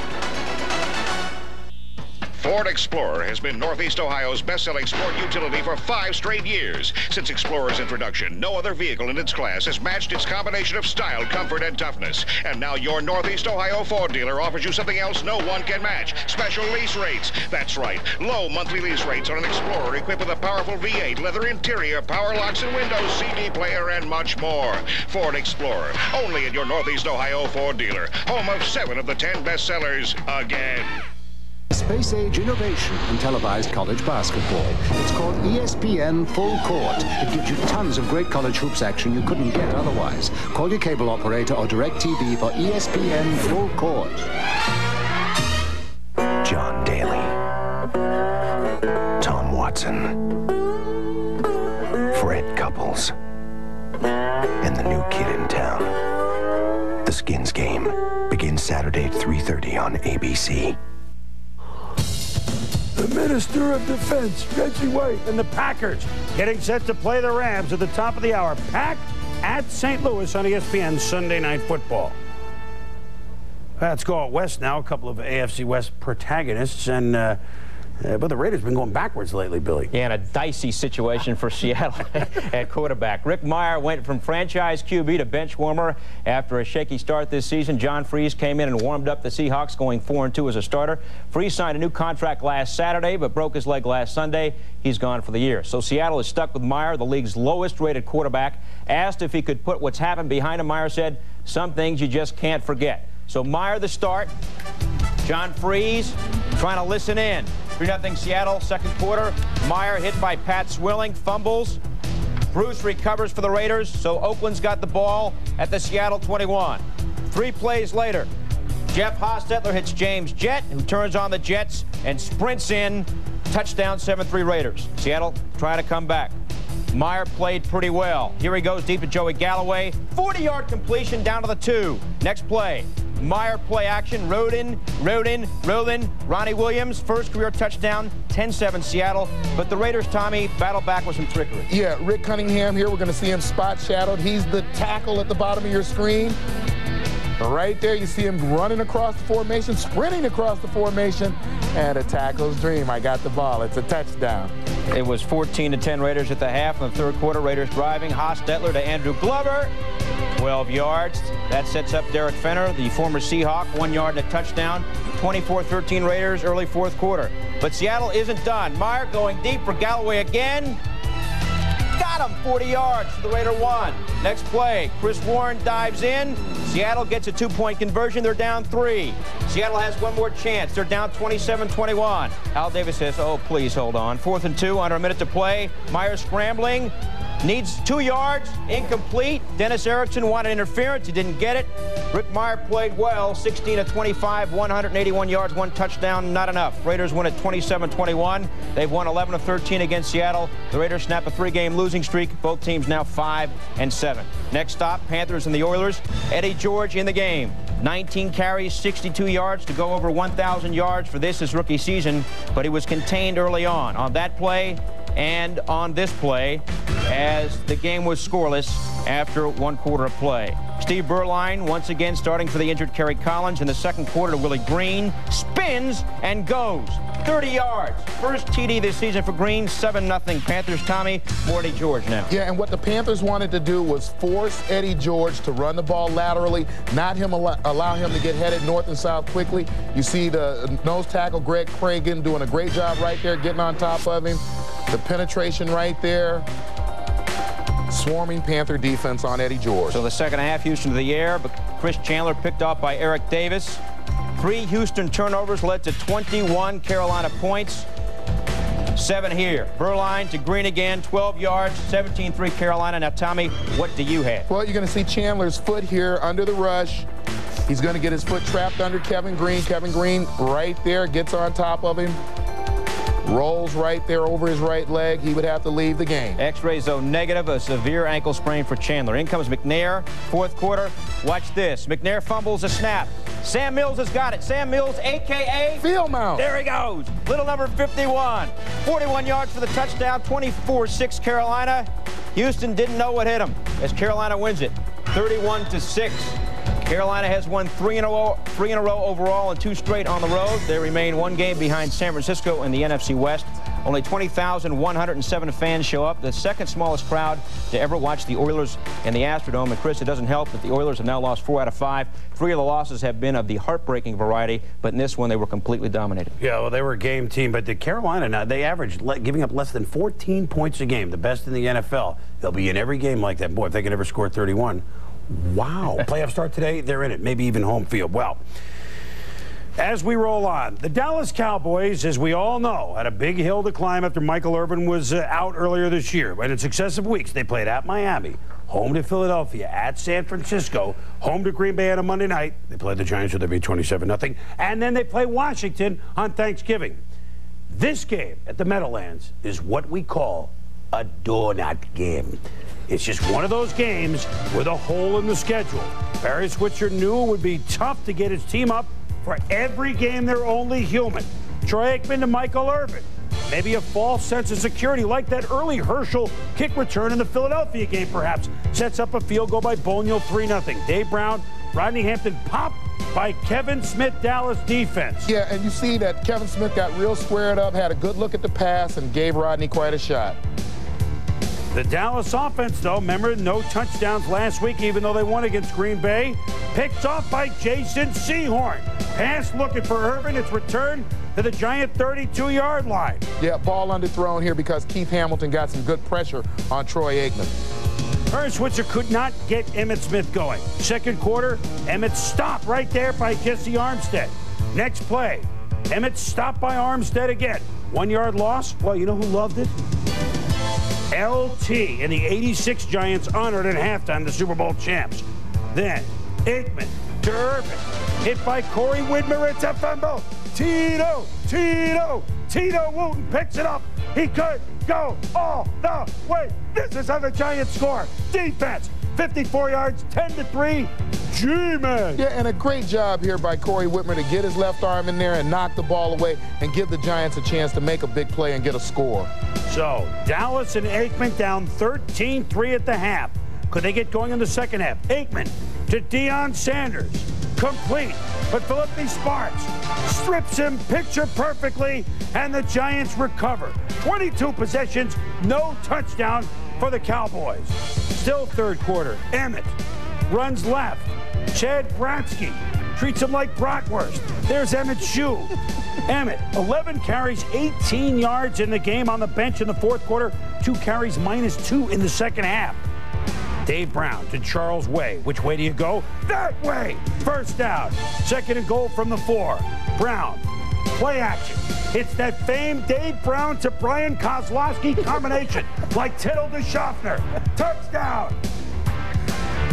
Ford Explorer has been Northeast Ohio's best-selling sport utility for 5 straight years. Since Explorer's introduction, no other vehicle in its class has matched its combination of style, comfort, and toughness. And now your Northeast Ohio Ford dealer offers you something else no one can match. Special lease rates. That's right. Low monthly lease rates on an Explorer equipped with a powerful V8, leather interior, power locks and windows, CD player, and much more. Ford Explorer. Only at your Northeast Ohio Ford dealer. Home of 7 of the 10 bestsellers again. Space age innovation in televised college basketball. It's called ESPN Full Court. It gives you tons of great college hoops action you couldn't get otherwise. Call your cable operator or DirecTV for ESPN Full Court. John Daly, Tom Watson, Fred Couples, and the new kid in town. The Skins game begins Saturday at 3:30 on ABC. The Minister of Defense, Reggie White, and the Packers getting set to play the Rams at the top of the hour. Pack at St. Louis on ESPN Sunday Night Football. Let's go out west now. A couple of AFC West protagonists, and but the Raiders have been going backwards lately, Billy. Yeah, and a dicey situation for Seattle at quarterback. Rick Meyer went from franchise QB to bench warmer after a shaky start this season. John Freese came in and warmed up the Seahawks, going 4-2 as a starter. Freese signed a new contract last Saturday, but broke his leg last Sunday. He's gone for the year. So Seattle is stuck with Meyer, the league's lowest-rated quarterback. Asked if he could put what's happened behind him, Meyer said, Some things you just can't forget. So Meyer the start. John Freeze trying to listen in. 3-0 Seattle, second quarter. Meyer hit by Pat Swilling, fumbles. Bruce recovers for the Raiders, so Oakland's got the ball at the Seattle 21. 3 plays later, Jeff Hostetler hits James Jett, who turns on the Jets and sprints in. Touchdown, 7-3 Raiders. Seattle trying to come back. Meyer played pretty well. Here he goes deep to Joey Galloway. 40-yard completion down to the 2. Next play. Meyer play action, rode in. Ronnie Williams, first career touchdown, 10-7 Seattle. But the Raiders, Tommy, battle back with some trickery. Yeah, Rick Cunningham here. We're going to see him spot shadowed. He's the tackle at the bottom of your screen. Right there, you see him running across the formation, sprinting across the formation, and a tackle's dream. I got the ball. It's a touchdown. It was 14-10 Raiders at the half. In the third quarter, Raiders driving. Hostetler to Andrew Glover. 12 yards. That sets up Derek Fenner, the former Seahawk, 1 yard and a touchdown. 24-13 Raiders, early fourth quarter. But Seattle isn't done. Meyer going deep for Galloway again. Got him, 40 yards for the Raider 1. Next play, Chris Warren dives in. Seattle gets a 2-point conversion. They're down 3. Seattle has one more chance. They're down 27-21. Al Davis says, oh, please hold on. 4th and 2, under a minute to play. Meyer scrambling. Needs 2 yards, incomplete. Dennis Erickson wanted interference. He didn't get it. Rick Meyer played well, 16-25, 181 yards, 1 touchdown, not enough. Raiders win at 27-21. They've won 11-13 against Seattle. The Raiders snap a 3-game losing streak. Both teams now 5-7. Next stop, Panthers and the Oilers. Eddie George in the game. 19 carries, 62 yards to go over 1,000 yards for his rookie season, but he was contained early on that play and on this play as the game was scoreless after 1 quarter of play. Steve Berline once again starting for the injured Kerry Collins in the second quarter to Willie Green. Spins and goes. 30 yards. First TD this season for Green. 7-0 Panthers. Tommy, Eddie George now. Yeah, and what the Panthers wanted to do was force Eddie George to run the ball laterally, not allow him to get headed north and south quickly. You see the nose tackle, Greg Cragen, doing a great job right there, getting on top of him. The penetration right there. Swarming Panther defense on Eddie George. So the second half, Houston to the air, but Chris Chandler picked off by Eric Davis. 3 Houston turnovers led to 21 Carolina points. 7 here. Berline to Green again, 12 yards, 17-3 Carolina. Now, Tommy, what do you have? Well, you're going to see Chandler's foot here under the rush. He's going to get his foot trapped under Kevin Green. Kevin Green right there, gets on top of him. Rolls right there over his right leg. He would have to leave the game. X-ray zone negative, a severe ankle sprain for Chandler. In comes McNair, fourth quarter. Watch this. McNair fumbles a snap. Sam Mills has got it. Sam Mills, a.k.a. Field Mouse. There he goes. Little number 51. 41 yards for the touchdown, 24-6 Carolina. Houston didn't know what hit him as Carolina wins it, 31-6. Carolina has won 3 in a row overall and 2 straight on the road. They remain 1 game behind San Francisco in the NFC West. Only 20,107 fans show up, the second smallest crowd to ever watch the Oilers in the Astrodome. And Chris, it doesn't help that the Oilers have now lost 4 out of 5. 3 of the losses have been of the heartbreaking variety, but in this one they were completely dominated. Yeah, well, they were a game team, but the Carolina now, they averaged giving up less than 14 points a game, the best in the NFL. They'll be in every game like that. Boy, if they can ever score 31. Wow. Playoff start today, they're in it, maybe even home field. Well, as we roll on, the Dallas Cowboys, as we all know, had a big hill to climb after Michael Irvin was out earlier this year. But in successive weeks, they played at Miami, home to Philadelphia, at San Francisco, home to Green Bay on a Monday night. They played the Giants, so they'd be 27-0. And then they play Washington on Thanksgiving. This game at the Meadowlands is what we call a donut game. It's just one of those games with a hole in the schedule. Barry Switzer knew it would be tough to get his team up for every game they're only human. Troy Aikman to Michael Irvin. Maybe a false sense of security like that early Herschel kick return in the Philadelphia game perhaps sets up a field goal by Bonio 3-0. Dave Brown, Rodney Hampton pop by Kevin Smith, Dallas defense. Yeah, and you see that Kevin Smith got real squared up, had a good look at the pass, and gave Rodney quite a shot. The Dallas offense, though, remember, no touchdowns last week, even though they won against Green Bay. Picked off by Jason Sehorn. Pass looking for Irvin. It's returned to the Giant 32-yard line. Yeah, ball underthrown here because Keith Hamilton got some good pressure on Troy Aikman. Ernest Switzer could not get Emmitt Smith going. Second quarter, Emmitt stopped right there by Jesse Armstead. Next play, Emmitt stopped by Armstead again. 1 yard loss. Well, you know who loved it? LT and the 86 Giants honored at halftime the Super Bowl champs. Then Aikman to Irvin. Hit by Corey Widmer. It's a fumble. Tito Wooten picks it up. He could go all the way. This is how the Giants score. Defense, 54 yards, 10-3. G-Man. Yeah, and a great job here by Corey Whitmer to get his left arm in there and knock the ball away and give the Giants a chance to make a big play and get a score. So, Dallas and Aikman down 13-3 at the half. Could they get going in the second half? Aikman to Deion Sanders. Complete, but Phillippe Sparks strips him picture perfectly, and the Giants recover. 22 possessions, no touchdown for the Cowboys. Still third quarter, Emmitt runs left. Chad Bratsky treats him like bratwurst. There's Emmitt's shoe. Emmitt, 11 carries, 18 yards in the game on the bench in the fourth quarter. 2 carries, -2 in the second half. Dave Brown to Charles Way. Which way do you go? That way! First down. Second and goal from the 4. Brown. Play action. It's that famed Dave Brown to Brian Kozlowski combination. Like Tittle to Schaffner. Touchdown!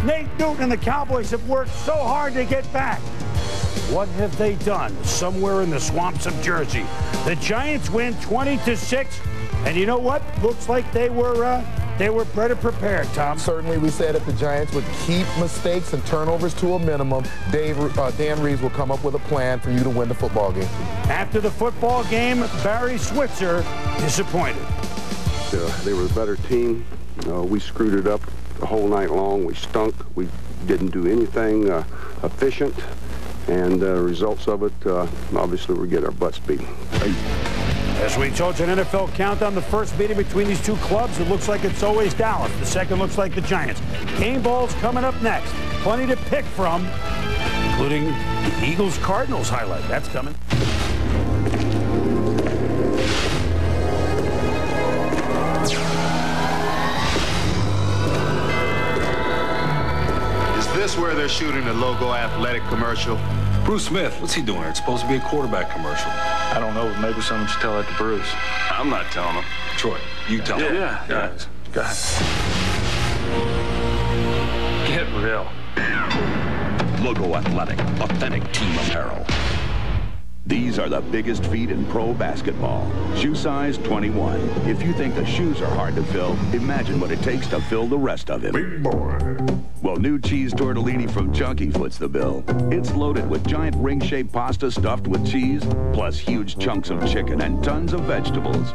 Nate Newton and the Cowboys have worked so hard to get back. What have they done? Somewhere in the swamps of Jersey. The Giants win 20-6. And you know what? Looks like they were better prepared, Tom. Certainly, we said if the Giants would keep mistakes and turnovers to a minimum, Dan Reeves will come up with a plan for you to win the football game. After the football game, Barry Switzer disappointed. They were the better team. We screwed it up the whole night long. We stunk. We didn't do anything efficient. And the results of it, obviously, we get our butts beaten. As we told you, an NFL countdown, the first meeting between these two clubs, it looks like it's always Dallas. The second looks like the Giants. Game ball's coming up next. Plenty to pick from, including the Eagles-Cardinals highlight. That's coming. Is this where they're shooting the logo athletic commercial? Bruce Smith, what's he doing? It's supposed to be a quarterback commercial. I don't know. Maybe someone should tell that to Bruce. I'm not telling him. Troy, you tell him. Yeah, guys. Go ahead. Get real. Logo Athletic, authentic team apparel. These are the biggest feet in pro basketball. Shoe size 21. If you think the shoes are hard to fill, imagine what it takes to fill the rest of him. Big boy. Well, new cheese tortellini from Chunky foots the bill. It's loaded with giant ring-shaped pasta stuffed with cheese, plus huge chunks of chicken and tons of vegetables.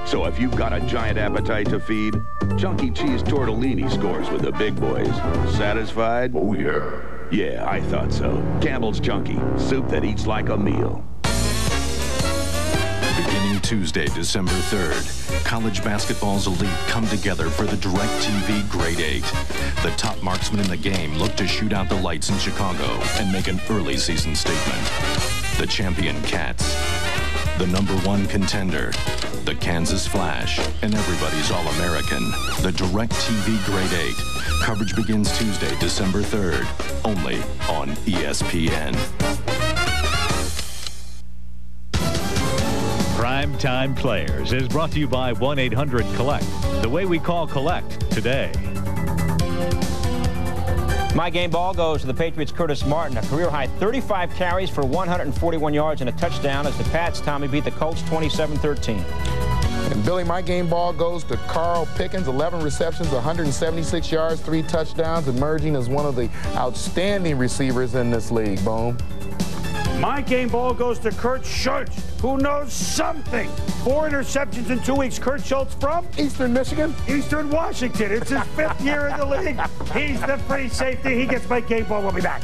So if you've got a giant appetite to feed, Chunky cheese tortellini scores with the big boys. Satisfied? Oh, yeah. Yeah, I thought so. Campbell's Chunky, soup that eats like a meal. Beginning Tuesday, December 3rd, college basketball's elite come together for the DirecTV Grade 8. The top marksmen in the game look to shoot out the lights in Chicago and make an early season statement. The champion Cats, the #1 contender, the Kansas Flash, and everybody's All-American, the DirecTV Grade 8. Coverage begins Tuesday, December 3rd, only on ESPN. Primetime Players is brought to you by 1-800-COLLECT. The way we call collect today. My game ball goes to the Patriots' Curtis Martin, a career-high 35 carries for 141 yards and a touchdown as the Pats, Tommy, beat the Colts 27-13. And Billy, my game ball goes to Carl Pickens, 11 receptions, 176 yards, 3 touchdowns, emerging as one of the outstanding receivers in this league, Boom. My game ball goes to Kurt Schultz, who knows something. 4 interceptions in 2 weeks. Kurt Schultz from? Eastern Michigan. Eastern Washington. It's his 5th year in the league. He's the free safety. He gets my game ball. We'll be back.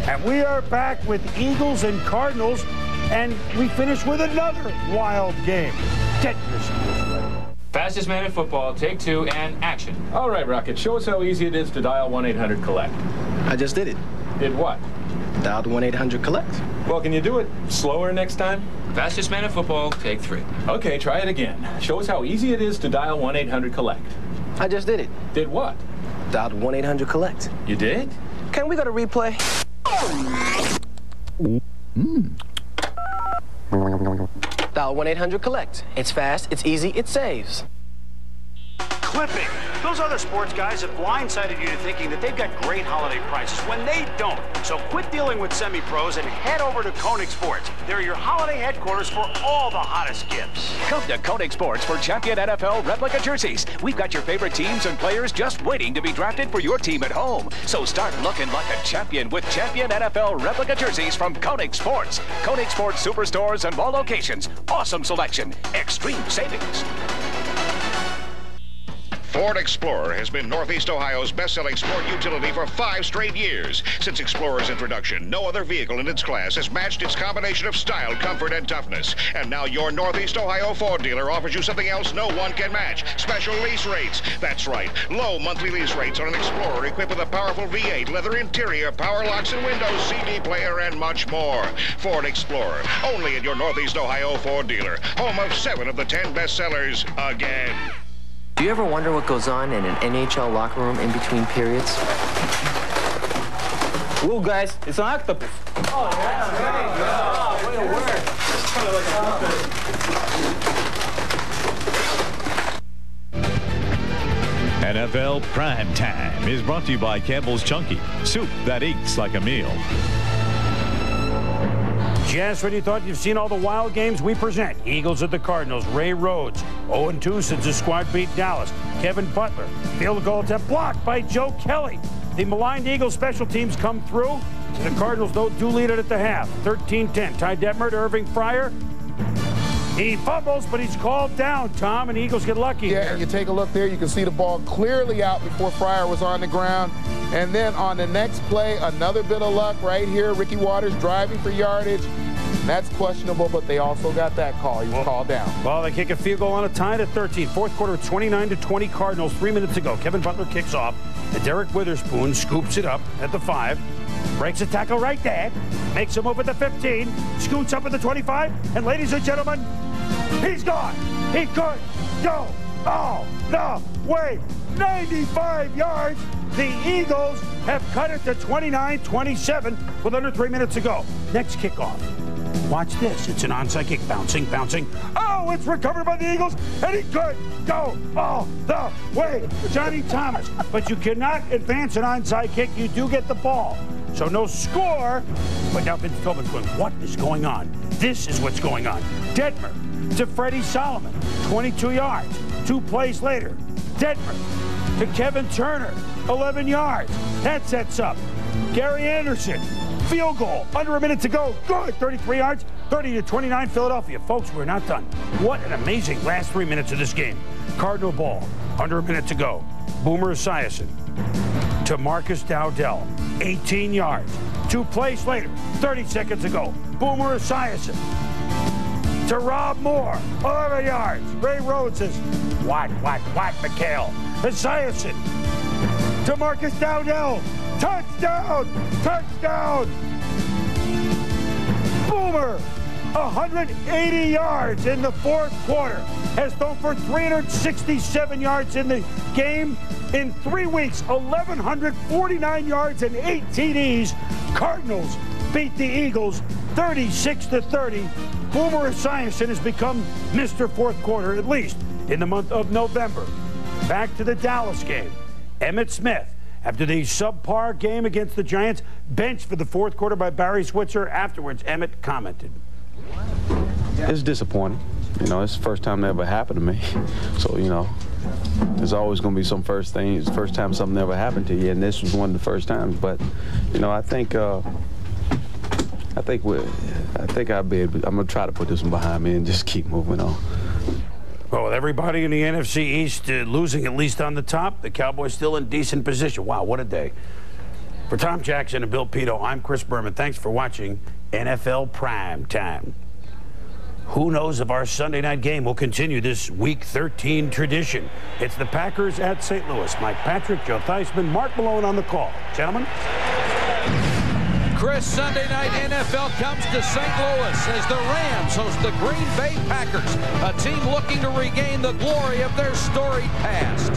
And we are back with Eagles and Cardinals, and we finish with another wild game. Get your skills ready. Fastest man in football, take 2, and action. All right, Rocket, show us how easy it is to dial 1-800-COLLECT. I just did it. Did what? Dial the 1-800-COLLECT. Well, can you do it slower next time? Fastest man in football, take 3. Okay, try it again. Show us how easy it is to dial 1-800-COLLECT. I just did it. Did what? Dialed 1-800-COLLECT. You did? Can we go to replay? Dial 1-800-COLLECT. It's fast, it's easy, it saves. Clipping. Those other sports guys have blindsided you to thinking that they've got great holiday prices when they don't. So quit dealing with semi-pros and head over to Koenig Sports. They're your holiday headquarters for all the hottest gifts. Come to Koenig Sports for champion NFL replica jerseys. We've got your favorite teams and players just waiting to be drafted for your team at home. So start looking like a champion with champion NFL replica jerseys from Koenig Sports. Koenig Sports superstores and mall locations. Awesome selection. Extreme savings. Ford Explorer has been Northeast Ohio's best-selling sport utility for 5 straight years. Since Explorer's introduction, no other vehicle in its class has matched its combination of style, comfort, and toughness. And now your Northeast Ohio Ford dealer offers you something else no one can match. Special lease rates. That's right. Low monthly lease rates on an Explorer equipped with a powerful V8, leather interior, power locks and windows, CD player, and much more. Ford Explorer. Only at your Northeast Ohio Ford dealer. Home of 7 of the 10 bestsellers again. Do you ever wonder what goes on in an NHL locker room in between periods? Whoa, guys, it's an octopus. Oh, yeah. Way to work. NFL Primetime is brought to you by Campbell's Chunky, soup that eats like a meal. Just when you thought you've seen all the wild games, we present Eagles at the Cardinals. Ray Rhodes, 0-2 since his squad beat Dallas. Kevin Butler, field goal attempt blocked by Joe Kelly. The maligned Eagles special teams come through, and the Cardinals don't do lead it at the half. 13-10. Ty Detmer to Irving Fryer. He fumbles, but he's called down, Tom, and the Eagles get lucky. Yeah, and you take a look there, you can see the ball clearly out before Fryer was on the ground. And then on the next play, another bit of luck right here. Ricky Waters driving for yardage. That's questionable, but they also got that call. He was called down. Well, they kick a field goal on a tie at 13. Fourth quarter, 29-20 Cardinals. 3 minutes to go. Kevin Butler kicks off, and Derek Witherspoon scoops it up at the 5. Breaks a tackle right there. Makes a move at the 15. Scoots up at the 25. And ladies and gentlemen, he's gone. He could go all the way. 95 yards. The Eagles have cut it to 29-27 with under 3 minutes to go. Next kickoff. Watch this. It's an onside kick. Bouncing. Oh, it's recovered by the Eagles, and he could go all the way. Johnny Thomas. But you cannot advance an onside kick. You do get the ball. So no score. But now Vince Tobin's going, what is going on? This is what's going on. Detmer to Freddie Solomon. 22 yards. 2 plays later. Detmer to Kevin Turner. 11 yards. That sets up Gary Anderson. Field goal. Under a minute to go. Good. 33 yards. 30-29 Philadelphia. Folks, we're not done. What an amazing last 3 minutes of this game. Cardinal ball. Under a minute to go. Boomer Esiason to Marcus Dowdell. 18 yards. 2 plays later. 30 seconds ago. Boomer Esiason to Rob Moore. 11 yards. Ray Rhodes says, what, McHale. Esiason to Marcus Dowdell. Touchdown! Boomer, 180 yards in the fourth quarter. Has thrown for 367 yards in the game. In 3 weeks, 1,149 yards and 8 TDs. Cardinals beat the Eagles 36-30. Boomer Esiason has become Mr. Fourth Quarter, at least in the month of November. Back to the Dallas game. Emmitt Smith, after the subpar game against the Giants, benched for the fourth quarter by Barry Switzer. Afterwards, Emmitt commented. It's disappointing. You know, it's the first time that ever happened to me. So, you know, there's always going to be some first thing. It's the first time something ever happened to you, and this was one of the first times. But, you know, I think I'll be able. I'm going to try to put this one behind me and just keep moving on. Well, with everybody in the NFC East losing at least on the top, the Cowboys still in decent position. Wow, what a day. For Tom Jackson and Bill Pidto, I'm Chris Berman. Thanks for watching NFL Primetime. Who knows if our Sunday night game will continue this Week 13 tradition. It's the Packers at St. Louis. Mike Patrick, Joe Theismann, Mark Malone on the call. Gentlemen. Chris, Sunday night NFL comes to St. Louis as the Rams host the Green Bay Packers, a team looking to regain the glory of their storied past.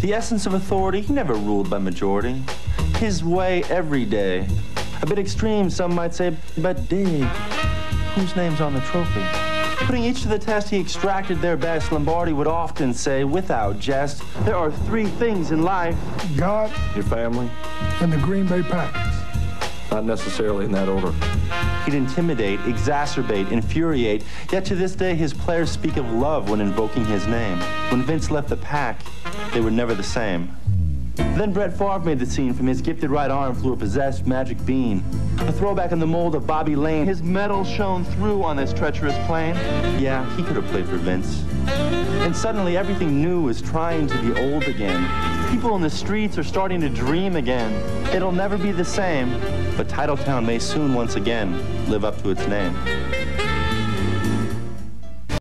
The essence of authority, he never ruled by majority. His way every day. A bit extreme, some might say, but dig. Whose name's on the trophy? Putting each to the test, he extracted their best. Lombardi would often say, without jest, there are three things in life. God, your family, and the Green Bay Packers. Not necessarily in that order. He'd intimidate, exacerbate, infuriate, yet to this day his players speak of love when invoking his name. When Vince left the pack, they were never the same. Then Brett Favre made the scene. From his gifted right arm flew a possessed magic bean. A throwback in the mold of Bobby Lane. His metal shone through on this treacherous plane. Yeah, he could have played for Vince. And suddenly everything new is trying to be old again. People in the streets are starting to dream again. It'll never be the same, but Titletown may soon once again live up to its name.